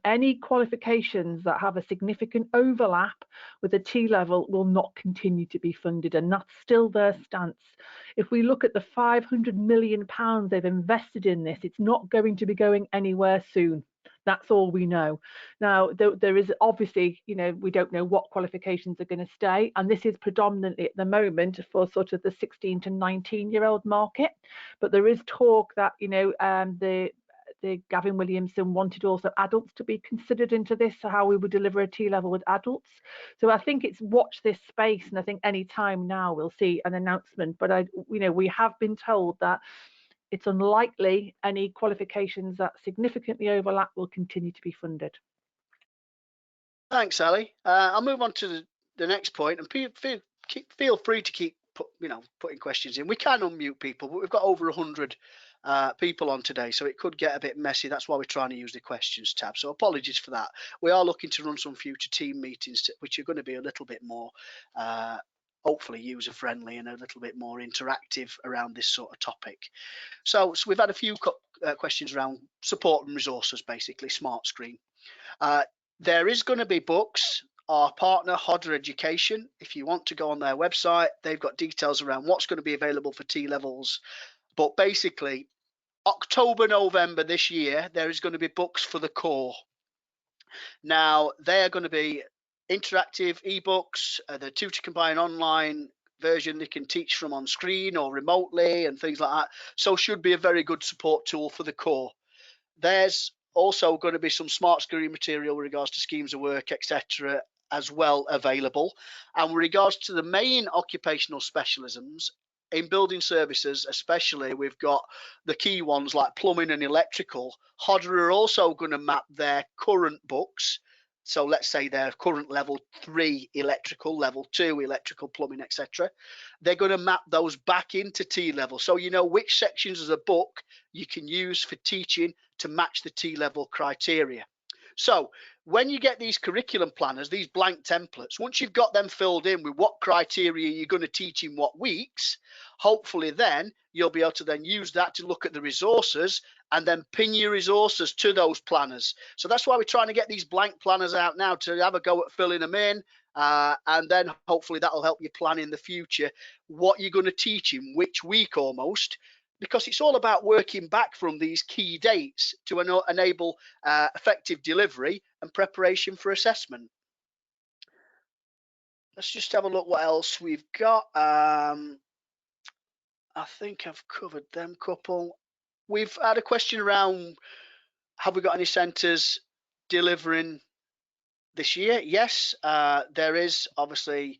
any qualifications that have a significant overlap with the T level will not continue to be funded, and that's still their stance. If we look at the £500 million they've invested in this, it's not going to be going anywhere soon. That's all we know. Now, there is obviously, we don't know what qualifications are going to stay. And this is predominantly at the moment for sort of the 16 to 19-year-old market. But there is talk that, the Gavin Williamson wanted also adults to be considered into this, so how we would deliver a T level with adults. So I think it's watch this space. And I think any time now we'll see an announcement. But, we have been told that it's unlikely any qualifications that significantly overlap will continue to be funded. Thanks, Ali. I'll move on to the next point, and feel free to keep putting questions in. We can unmute people, but we've got over 100 people on today, so it could get a bit messy. That's why we're trying to use the questions tab. So apologies for that. We are looking to run some future team meetings, which are going to be a little bit more hopefully user-friendly and a little bit more interactive around this sort of topic. So we've had a few questions around support and resources, basically smart screen. There is going to be books. Our partner, Hodder Education, if you want to go on their website, they've got details around what's going to be available for T levels. But basically, October, November this year, there is going to be books for the core. Now, they are going to be interactive ebooks, the tutor can buy an online version they can teach from on screen or remotely and things like that. So should be a very good support tool for the core. There's also going to be some smart screen material with regards to schemes of work, etc., as well available. And with regards to the main occupational specialisms, in building services especially, we've got the key ones like plumbing and electrical. Hodder are also going to map their current books. So let's say they're current level 3 electrical, level 2 electrical, plumbing, etc. They're going to map those back into T level. So you know which sections of the book you can use for teaching to match the T level criteria. So when you get these curriculum planners, these blank templates, once you've got them filled in with what criteria you're going to teach in what weeks, hopefully then you'll be able to then use that to look at the resources and then pin your resources to those planners. So that's why we're trying to get these blank planners out now, to have a go at filling them in. And then hopefully that'll help you plan in the future what you're going to teach in which week almost, because it's all about working back from these key dates to enable effective delivery and preparation for assessment. Let's just have a look what else we've got. I think I've covered them couple. We've had a question around, have we got any centres delivering this year? Yes, there is obviously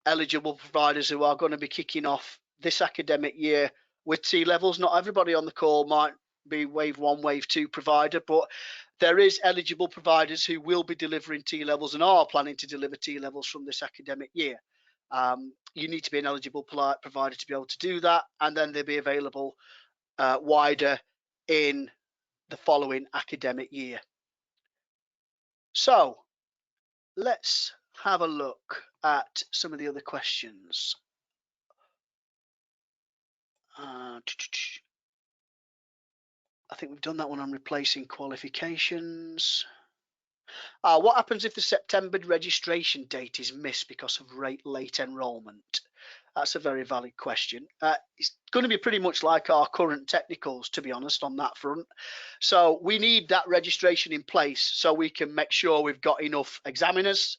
eligible providers who are going to be kicking off this academic year with T levels. Not everybody on the call might be wave 1, wave 2 provider, but there is eligible providers who will be delivering T levels and are planning to deliver T levels from this academic year. You need to be an eligible provider to be able to do that, and then they'll be available wider in the following academic year. So let's have a look at some of the other questions. I think we've done that one on replacing qualifications. What happens if the September registration date is missed because of late enrolment? That's a very valid question. It's going to be pretty much like our current technicals, to be honest, on that front. So we need that registration in place so we can make sure we've got enough examiners,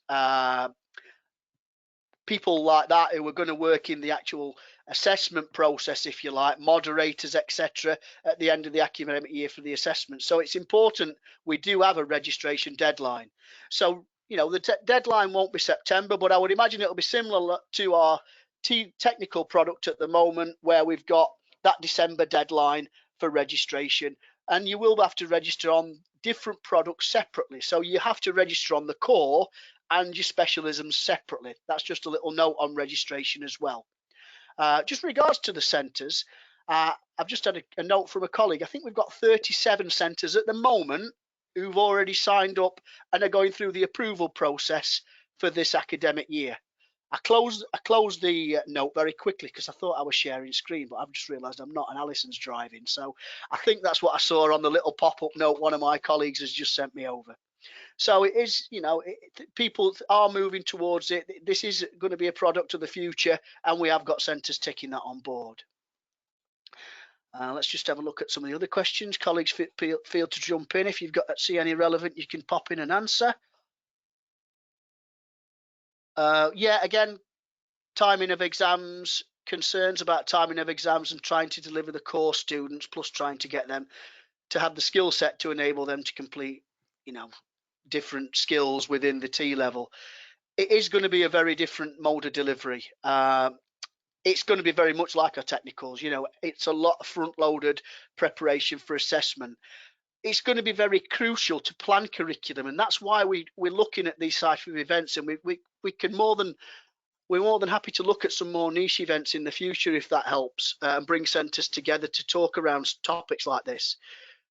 people like that who are going to work in the actual assessment process, if you like, moderators, etc., at the end of the academic year for the assessment. So it's important we do have a registration deadline. So, you know, the deadline won't be September, but I would imagine it'll be similar to our technical product at the moment, where we've got that December deadline for registration, and you will have to register on different products separately. So you have to register on the core and your specialisms separately. That's just a little note on registration as well. Just regards to the centres, I've just had a note from a colleague. I think we've got 37 centres at the moment who've already signed up and are going through the approval process for this academic year. I closed the note very quickly because I thought I was sharing screen, but I've just realised I'm not, and Alison's driving. So I think that's what I saw on the little pop-up note one of my colleagues has just sent me over. So it is, you know, people are moving towards it. This is going to be a product of the future, and we have got centres taking that on board. Let's just have a look at some of the other questions. Colleagues, feel to jump in. If you've see any relevant, you can pop in and answer. Yeah, again, timing of exams, concerns about timing of exams and trying to deliver the core students, plus trying to get them to have the skill set to enable them to complete, you know, different skills within the T level. It is going to be a very different mode of delivery. It's going to be very much like our technicals. You know, it's a lot of front-loaded preparation for assessment. It's going to be very crucial to plan curriculum, and that's why we're looking at these type of events, and we're more than happy to look at some more niche events in the future if that helps, and bring centres together to talk around topics like this.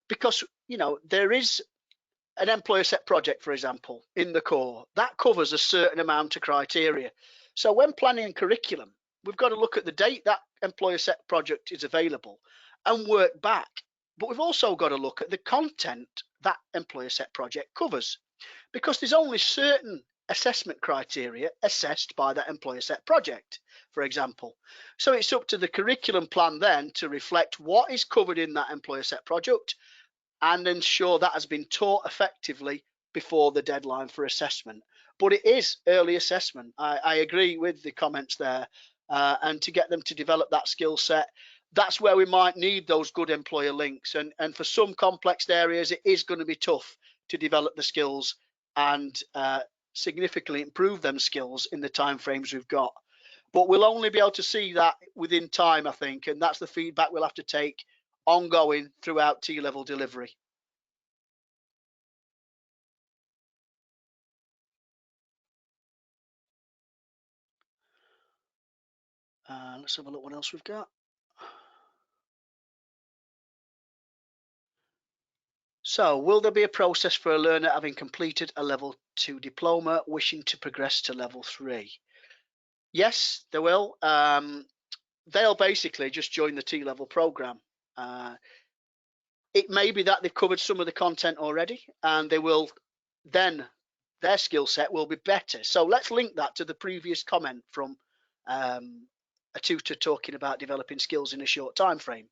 Because, you know, there is an employer set project, for example, in the core that covers a certain amount of criteria. So when planning curriculum, we've got to look at the date that employer set project is available and work back. But we've also got to look at the content that employer set project covers, because there's only certain assessment criteria assessed by that employer set project, for example. So it's up to the curriculum plan then to reflect what is covered in that employer set project and ensure that has been taught effectively before the deadline for assessment. But it is early assessment. I agree with the comments there. And to get them to develop that skill set, that's where we might need those good employer links. And for some complex areas, it is going to be tough to develop the skills and significantly improve them skills in the timeframes we've got. But we'll only be able to see that within time, I think, and that's the feedback we'll have to take ongoing throughout T-level delivery. Let's have a look what else we've got. So, will there be a process for a learner having completed a level 2 diploma wishing to progress to level 3? Yes, there will. They'll basically just join the T-level program. It may be that they've covered some of the content already, and they will then, their skill set will be better. So let's link that to the previous comment from a tutor talking about developing skills in a short time frame.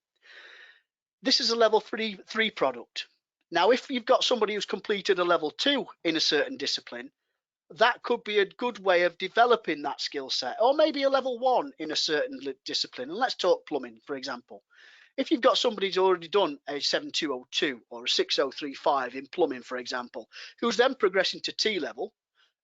This is a level 3 product. Now, if you've got somebody who's completed a level 2 in a certain discipline, that could be a good way of developing that skill set, or maybe a level 1 in a certain discipline. And let's talk plumbing, for example. If you've got somebody who's already done a 7202 or a 6035 in plumbing, for example, who's then progressing to T-level,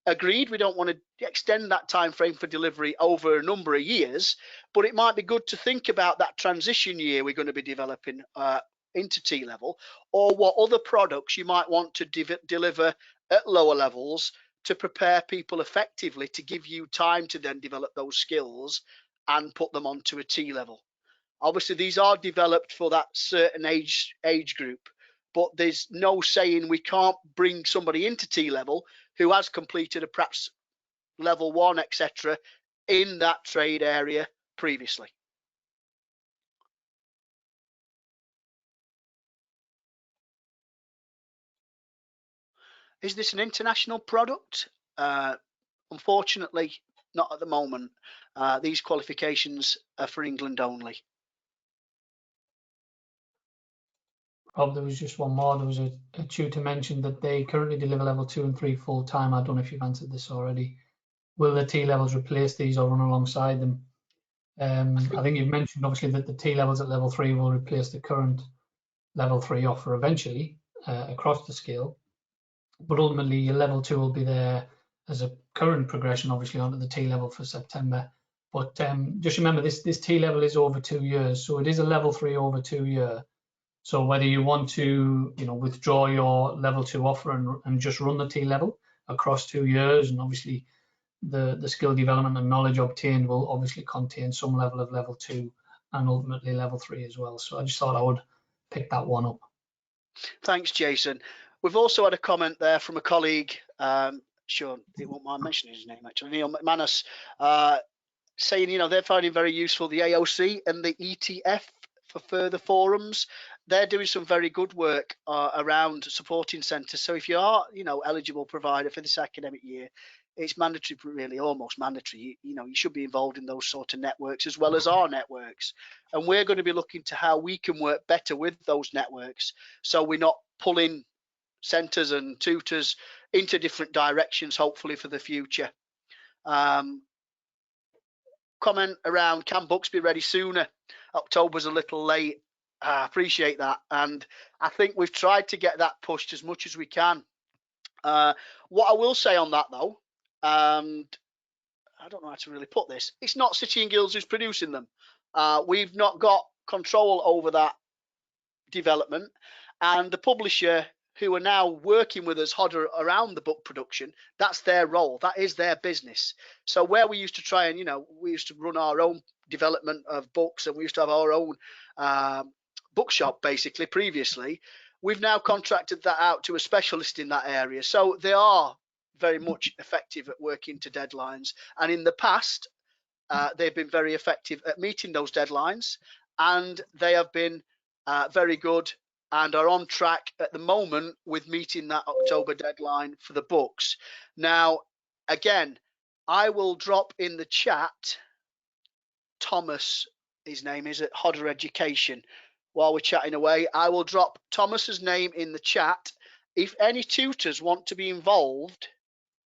agreed, we don't want to extend that time frame for delivery over a number of years, but it might be good to think about that transition year we're going to be developing into T-level, or what other products you might want to deliver at lower levels to prepare people effectively to give you time to then develop those skills and put them onto a T-level. Obviously, these are developed for that certain age group, but there's no saying we can't bring somebody into T-level who has completed a perhaps level 1, etc., in that trade area previously. Is this an international product? Unfortunately, not at the moment. These qualifications are for England only. Rob, there was just one more. There was a tutor mentioned that they currently deliver level 2 and 3 full time. I don't know if you've answered this already. Will the T levels replace these or run alongside them? I think you've mentioned obviously that the T levels at level 3 will replace the current level 3 offer eventually across the scale. But ultimately, your level 2 will be there as a current progression, obviously, onto the T level for September. But just remember, this T level is over 2 years, so it is a level 3 over 2 year. So whether you want to, withdraw your level 2 offer and just run the T level across 2 years, and obviously the skill development and knowledge obtained will obviously contain some level of level 2 and ultimately level 3 as well. So I just thought I would pick that one up. Thanks, Jason. We've also had a comment there from a colleague, sure, it won't mind mentioning his name actually, Neil McManus, saying, you know, they're finding very useful the AOC and the ETF for further forums. They're doing some very good work around supporting centres. So if you are, you know, eligible provider for this academic year, it's mandatory, really almost mandatory. You know, you should be involved in those sort of networks as well as our networks. And we're going to be looking to how we can work better with those networks, so we're not pulling centres and tutors into different directions, hopefully for the future. Comment around, can books be ready sooner? October's a little late. I appreciate that, and I think we've tried to get that pushed as much as we can. What I will say on that though, and I don't know how to really put this, it's not City and Guilds who's producing them. We've not got control over that development, and the publisher who are now working with us around the book production, that's their role, that is their business. So where we used to try and, you know, we used to run our own development of books, and we used to have our own bookshop basically previously, we've now contracted that out to a specialist in that area. So they are very much effective at working to deadlines, and in the past they've been very effective at meeting those deadlines, and they have been very good and are on track at the moment with meeting that October deadline for the books. Now, again, I will drop in the chat Thomas, his name is, at Hodder Education. While we're chatting away, I will drop Thomas's name in the chat. If any tutors want to be involved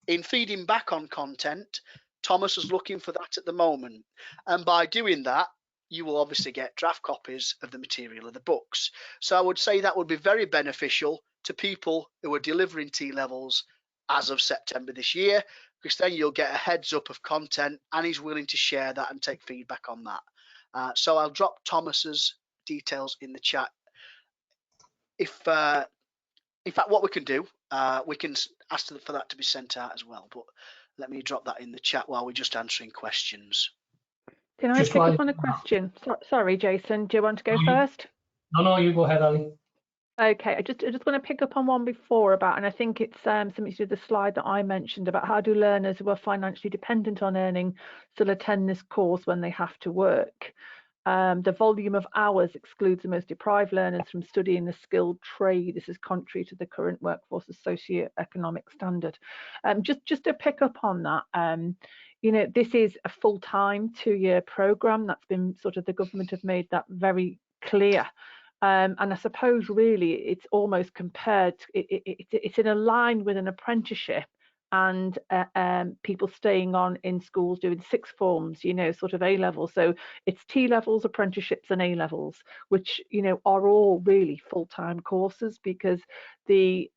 in feeding back on content, Thomas is looking for that at the moment. And by doing that, you will obviously get draft copies of the material of the books. So I would say that would be very beneficial to people who are delivering T-levels as of September this year, because then you'll get a heads up of content, and he's willing to share that and take feedback on that. So I'll drop Thomas's details in the chat. In fact, what we can do, we can ask for that to be sent out as well, but let me drop that in the chat while we're just answering questions. Can I pick up on a question? Sorry, Jason, do you want to go first? No, you go ahead, Ali. Okay, I just want to pick up on one before about, and I think it's something to do with the slide that I mentioned about how do learners who are financially dependent on earning still attend this course when they have to work. The volume of hours excludes the most deprived learners from studying the skilled trade. This is contrary to the current workforce's socio-economic standard. Just to pick up on that, you know, this is a full-time 2-year programme. That's been sort of, the government have made that very clear. And I suppose really it's almost compared, it's in a line with an apprenticeship and people staying on in schools doing sixth forms, you know, sort of A levels. So it's T levels, apprenticeships and A levels, which, you know, are all really full-time courses, because the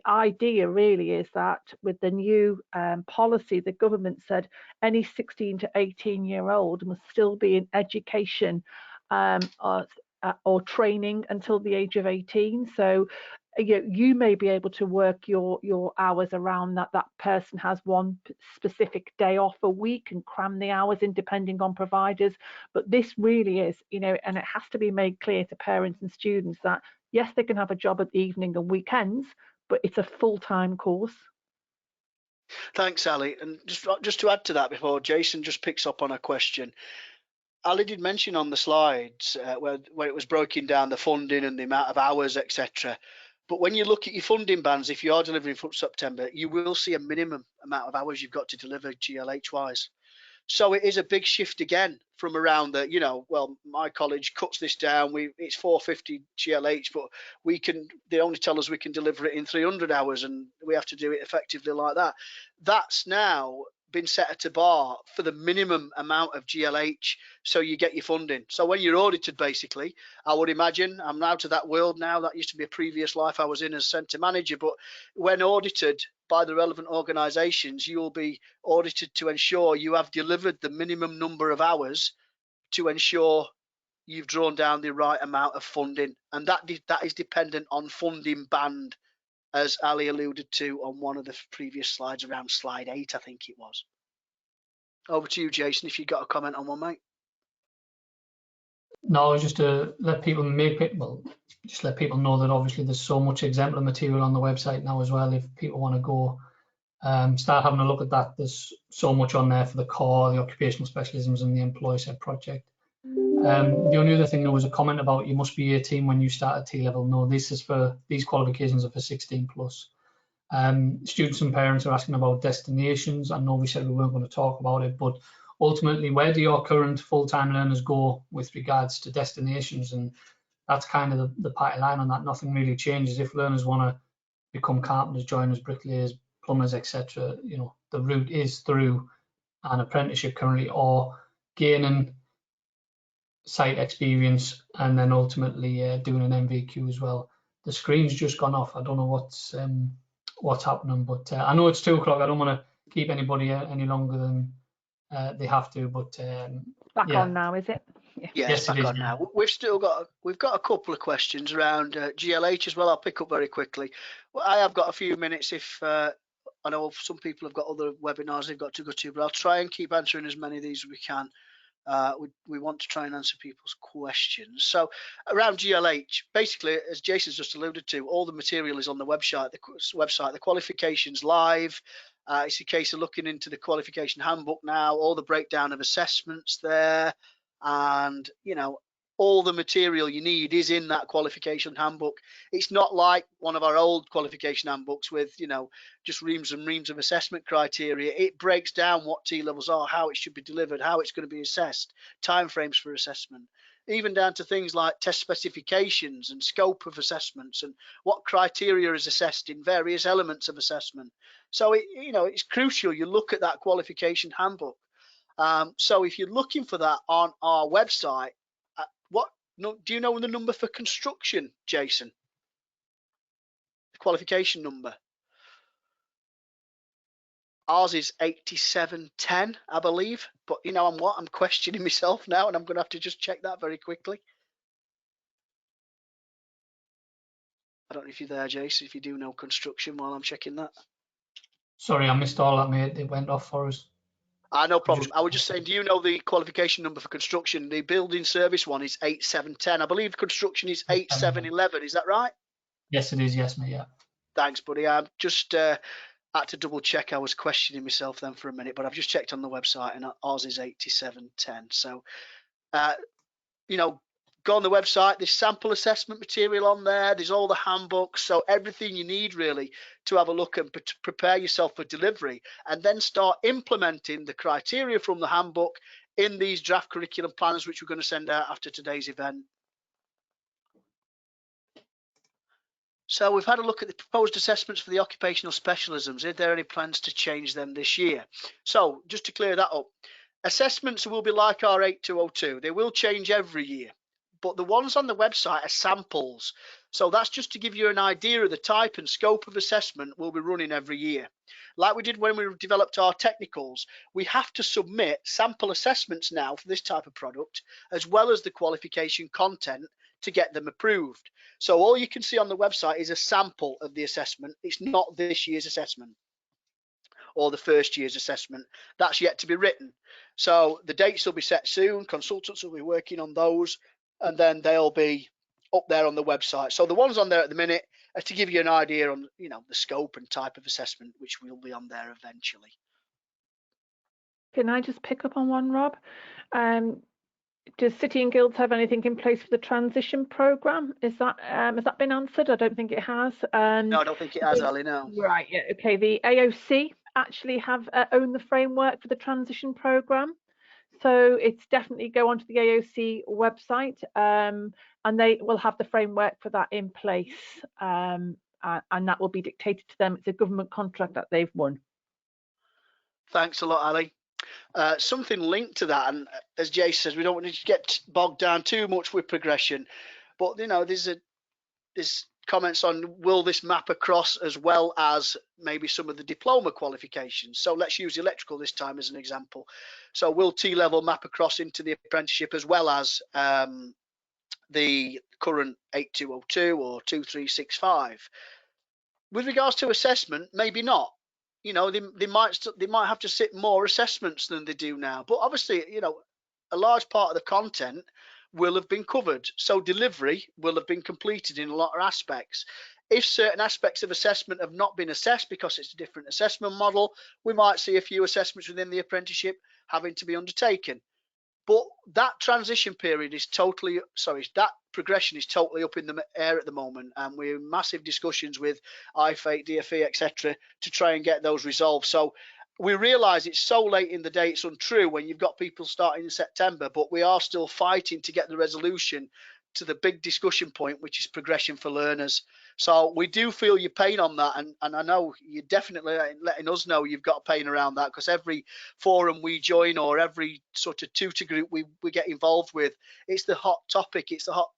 idea really is that with the new policy, the government said any 16 to 18-year-old must still be in education or training until the age of 18. So you may be able to work your hours around that person has one specific day off a week and cram the hours in depending on providers. But this really is, you know, and it has to be made clear to parents and students that yes, they can have a job at the evening and weekends, but it's a full-time course. Thanks, Ali. And just to add to that before Jason just picks up on a question, Ali did mention on the slides where it was broken down the funding and the amount of hours, etc. But when you look at your funding bands, if you are delivering from September, you will see a minimum amount of hours you've got to deliver GLH-wise. So it is a big shift again from around the, you know, well, my college cuts this down. It's 450 GLH, but they only tell us we can deliver it in 300 hours, and we have to do it effectively like that. That's now been set at a bar for the minimum amount of GLH, so you get your funding. So when you're audited, basically, I would imagine, I'm out of that world now, that used to be a previous life I was in as centre manager, but when audited by the relevant organisations, you will be audited to ensure you have delivered the minimum number of hours to ensure you've drawn down the right amount of funding, and that is dependent on funding band, as Ali alluded to on one of the previous slides, around slide 8, I think it was. Over to you, Jason, if you've got a comment on one, mate. No, just to let people just let people know that obviously there's so much exemplar material on the website now as well. If people want to go start having a look at that, there's so much on there for the core, the occupational specialisms, and the employer set project. The only other thing, there was a comment about you must be 18 when you start at T-level. No, these qualifications are for 16 plus. Students and parents are asking about destinations. I know we said we weren't going to talk about it, but ultimately, where do your current full-time learners go with regards to destinations? And that's kind of the party line on that. Nothing really changes. If learners want to become carpenters, joiners, bricklayers, plumbers, etc., the route is through an apprenticeship currently, or gaining site experience and then ultimately doing an MVQ as well. The screen's just gone off. I don't know what's happening, but I know it's 2 o'clock. I don't want to keep anybody any longer than they have to, but Back yeah. on now, is it? Yeah, Yes, it's back it is, on now. We've got a couple of questions around GLH as well. I'll pick up very quickly. Well, I have got a few minutes if I know some people have got other webinars they've got to go to, but I'll try and keep answering as many of these as we can. We want to try and answer people's questions. So around GLH, basically, as Jason's just alluded to, all the material is on the website. The qualifications live. It's a case of looking into the qualification handbook now, all the breakdown of assessments there, and all the material you need is in that qualification handbook. It's not like one of our old qualification handbooks with just reams and reams of assessment criteria. It breaks down what T-levels are, how it should be delivered, how it's going to be assessed, timeframes for assessment, even down to things like test specifications and scope of assessments and what criteria is assessed in various elements of assessment. So it's crucial you look at that qualification handbook. So if you're looking for that on our website, do you know the number for construction, Jason? The qualification number. Ours is 8710, I believe. But I'm questioning myself now, and I'm going to have to just check that very quickly. I don't know if you're there, Jason, if you do know construction while I'm checking that. Sorry, I missed all that, mate. It went off for us. No problem. I was just saying, do you know the qualification number for construction? The building service one is 8710. I believe construction is 8711. Is that right? Yes, it is. Yes, mate. Yeah. Thanks, buddy. I'm just had to double check. I was questioning myself then for a minute, but I've just checked on the website and ours is 8710. So, go on the website. There's sample assessment material on there. There's all the handbooks. So everything you need really to have a look and prepare yourself for delivery, and then start implementing the criteria from the handbook in these draft curriculum plans, which we're going to send out after today's event. So we've had a look at the proposed assessments for the occupational specialisms. Are there any plans to change them this year? So just to clear that up, assessments will be like our 8202. They will change every year, but the ones on the website are samples. So that's just to give you an idea of the type and scope of assessment we'll be running every year. Like we did when we developed our technicals, we have to submit sample assessments now for this type of product, as well as the qualification content to get them approved. So all you can see on the website is a sample of the assessment. It's not this year's assessment or the first year's assessment. That's yet to be written. So the dates will be set soon. Consultants will be working on those, and then they'll be up there on the website. So the ones on there at the minute are to give you an idea on the scope and type of assessment, which will be on there eventually. Can I just pick up on one, Rob? Does City and Guilds have anything in place for the transition programme? Has that been answered? I don't think it has. No, I don't think it has, Ali, no. Right, yeah, okay. The AOC actually have own the framework for the transition programme. So it's definitely go onto the AOC website and they will have the framework for that in place. And that will be dictated to them. It's a government contract that they've won. Thanks a lot, Ali. Something linked to that, and as Jay says, we don't want to get bogged down too much with progression, but there's comments on, will this map across as well as maybe some of the diploma qualifications? So let's use electrical this time as an example. So will T-level map across into the apprenticeship as well as the current 8202 or 2365? With regards to assessment, maybe not. They might have to sit more assessments than they do now. But obviously, a large part of the content will have been covered. So delivery will have been completed in a lot of aspects. If certain aspects of assessment have not been assessed because it's a different assessment model, we might see a few assessments within the apprenticeship having to be undertaken. But that transition period is totally, that progression is totally up in the air at the moment, and we're in massive discussions with IFATE, DFE, etc., to try and get those resolved. So we realise it's so late in the day, it's untrue when you've got people starting in September, but we are still fighting to get the resolution to the big discussion point, which is progression for learners. So we do feel your pain on that, and I know you're definitely letting us know you've got pain around that, because every forum we join or every sort of tutor group we get involved with, it's the hot topic, it's the hot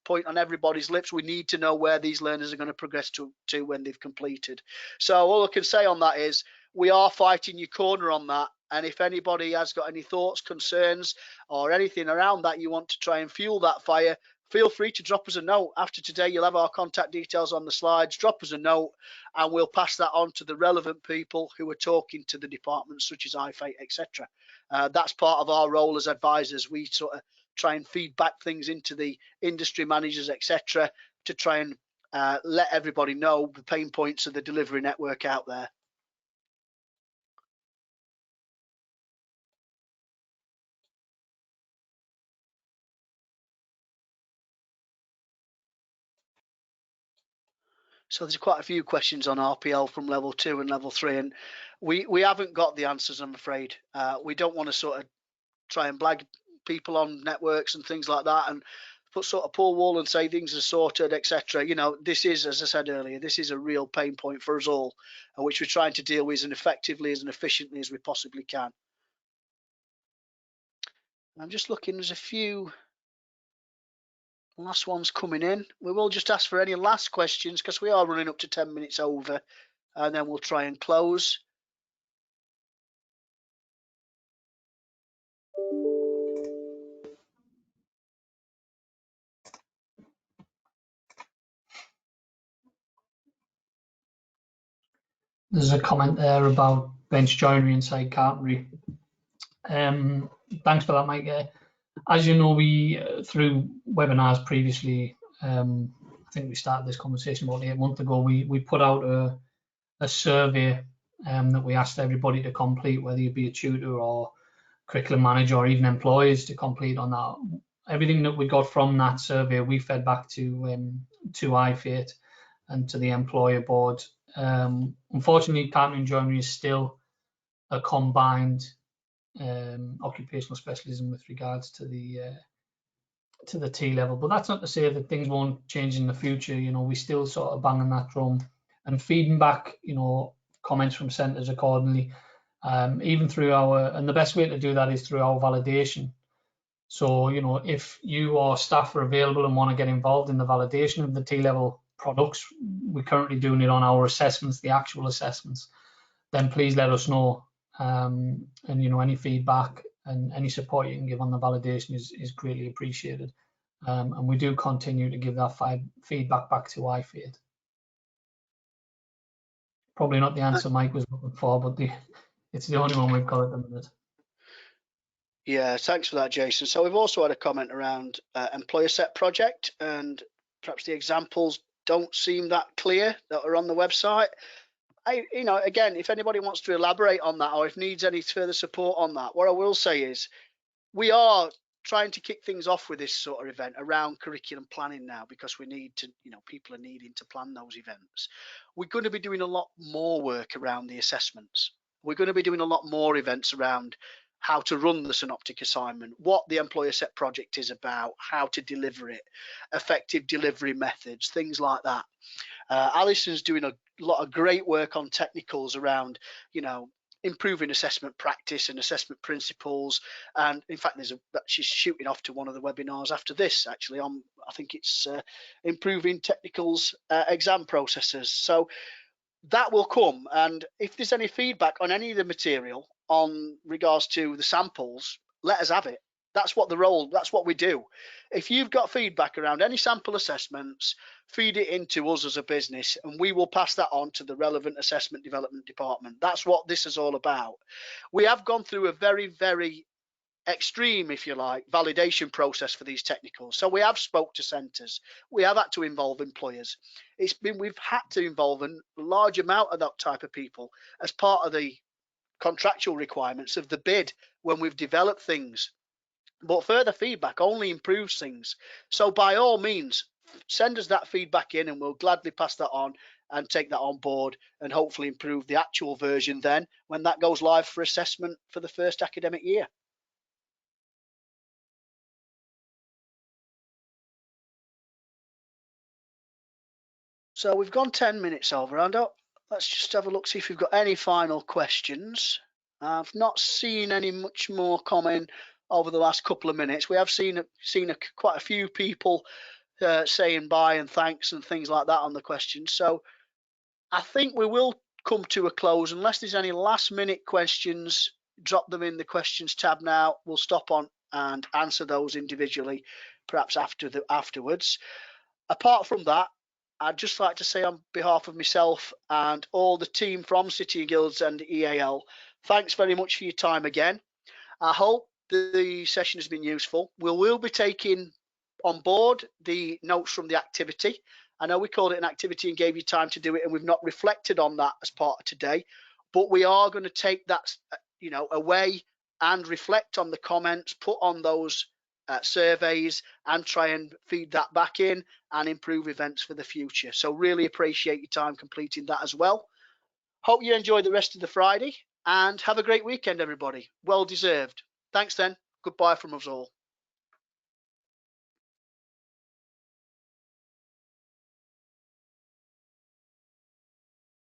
point on everybody's lips. We need to know where these learners are going to progress to when they've completed. So all I can say on that is we are fighting your corner on that, and if anybody has got any thoughts, concerns, or anything around that you want to try and fuel that fire, feel free to drop us a note. After today, you'll have our contact details on the slides. Drop us a note and we'll pass that on to the relevant people who are talking to the departments such as IFATE, etc. That's part of our role as advisors. We sort of try and feed back things into the industry managers, etc., to try and let everybody know the pain points of the delivery network out there. So there's quite a few questions on RPL from level 2 and level 3, and we haven't got the answers, I'm afraid. We don't want to sort of try and blag people on networks and things like that and put sort of poor wall and say things are sorted, etc. You know, this is, as I said earlier, this is a real pain point for us all, which we're trying to deal with as effectively and efficiently as we possibly can. I'm just looking, there's a few last ones coming in. We will just ask for any last questions because we are running up to 10 minutes over, and then we'll try and close. There's a comment there about bench joinery inside carpentry. Thanks for that, Mike. As you know, we through webinars previously, I think we started this conversation about 8 months ago. We put out a survey that we asked everybody to complete, whether you be a tutor or curriculum manager or even employees to complete on that. Everything that we got from that survey, we fed back to IFATE and to the employer board. Unfortunately, carpentry and joinery is still a combined occupational specialism with regards to the T level, but that's not to say that things won't change in the future. You know, we still sort of banging that drum and feeding back, you know, comments from centres accordingly, even through and the best way to do that is through our validation. So, you know, if you or staff are available and want to get involved in the validation of the T level products, we're currently doing it on our assessments, the actual assessments, then please let us know. And you know, any feedback and any support you can give on the validation is greatly appreciated. And we do continue to give that feedback back to IFATE. Probably not the answer Mike was looking for, but it's the only one we've got at the minute. Yeah, thanks for that, Jason. So we've also had a comment around employer set project, and perhaps the examples don't seem that clear that are on the website. You know, again, if anybody wants to elaborate on that or if needs any further support on that, what I will say is we are trying to kick things off with this sort of event around curriculum planning now, because we need to, you know, people are needing to plan those events. We're going to be doing a lot more work around the assessments. We're going to be doing a lot more events around how to run the synoptic assignment, what the employer set project is about, how to deliver it, effective delivery methods, things like that. Alison's doing a lot of great work on technicals around, you know, improving assessment practice and assessment principles. And in fact, she's shooting off to one of the webinars after this, actually, on, I think it's improving technicals exam processes. So that will come. And if there's any feedback on any of the material on regards to the samples, let us have it. That's what we do. If you've got feedback around any sample assessments, feed it into us as a business and we will pass that on to the relevant assessment development department. That's what this is all about. We have gone through a very, very extreme, if you like, validation process for these technicals. So we have spoke to centres, we have had to involve employers. We've had to involve a large amount of that type of people as part of the contractual requirements of the bid when we've developed things. But further feedback only improves things. So by all means, send us that feedback in and we'll gladly pass that on and take that on board and hopefully improve the actual version then when that goes live for assessment for the first academic year. So we've gone 10 minutes over, Ando. Let's just have a look, see if we've got any final questions. I've not seen any much more comment over the last couple of minutes. We have seen quite a few people saying bye and thanks and things like that on the questions. So I think we will come to a close unless there's any last minute questions. Drop them in the questions tab now. We'll stop on and answer those individually, perhaps afterwards. Apart from that, I'd just like to say on behalf of myself and all the team from City and Guilds and EAL, thanks very much for your time again. I hope the session has been useful. We will be taking on board the notes from the activity. I know we called it an activity and gave you time to do it, and we've not reflected on that as part of today, but we are going to take that, away and reflect on the comments, put on those surveys and try and feed that back in and improve events for the future. So really appreciate your time completing that as well. Hope you enjoy the rest of the Friday and have a great weekend, everybody. Well deserved. Thanks then. Goodbye from us all.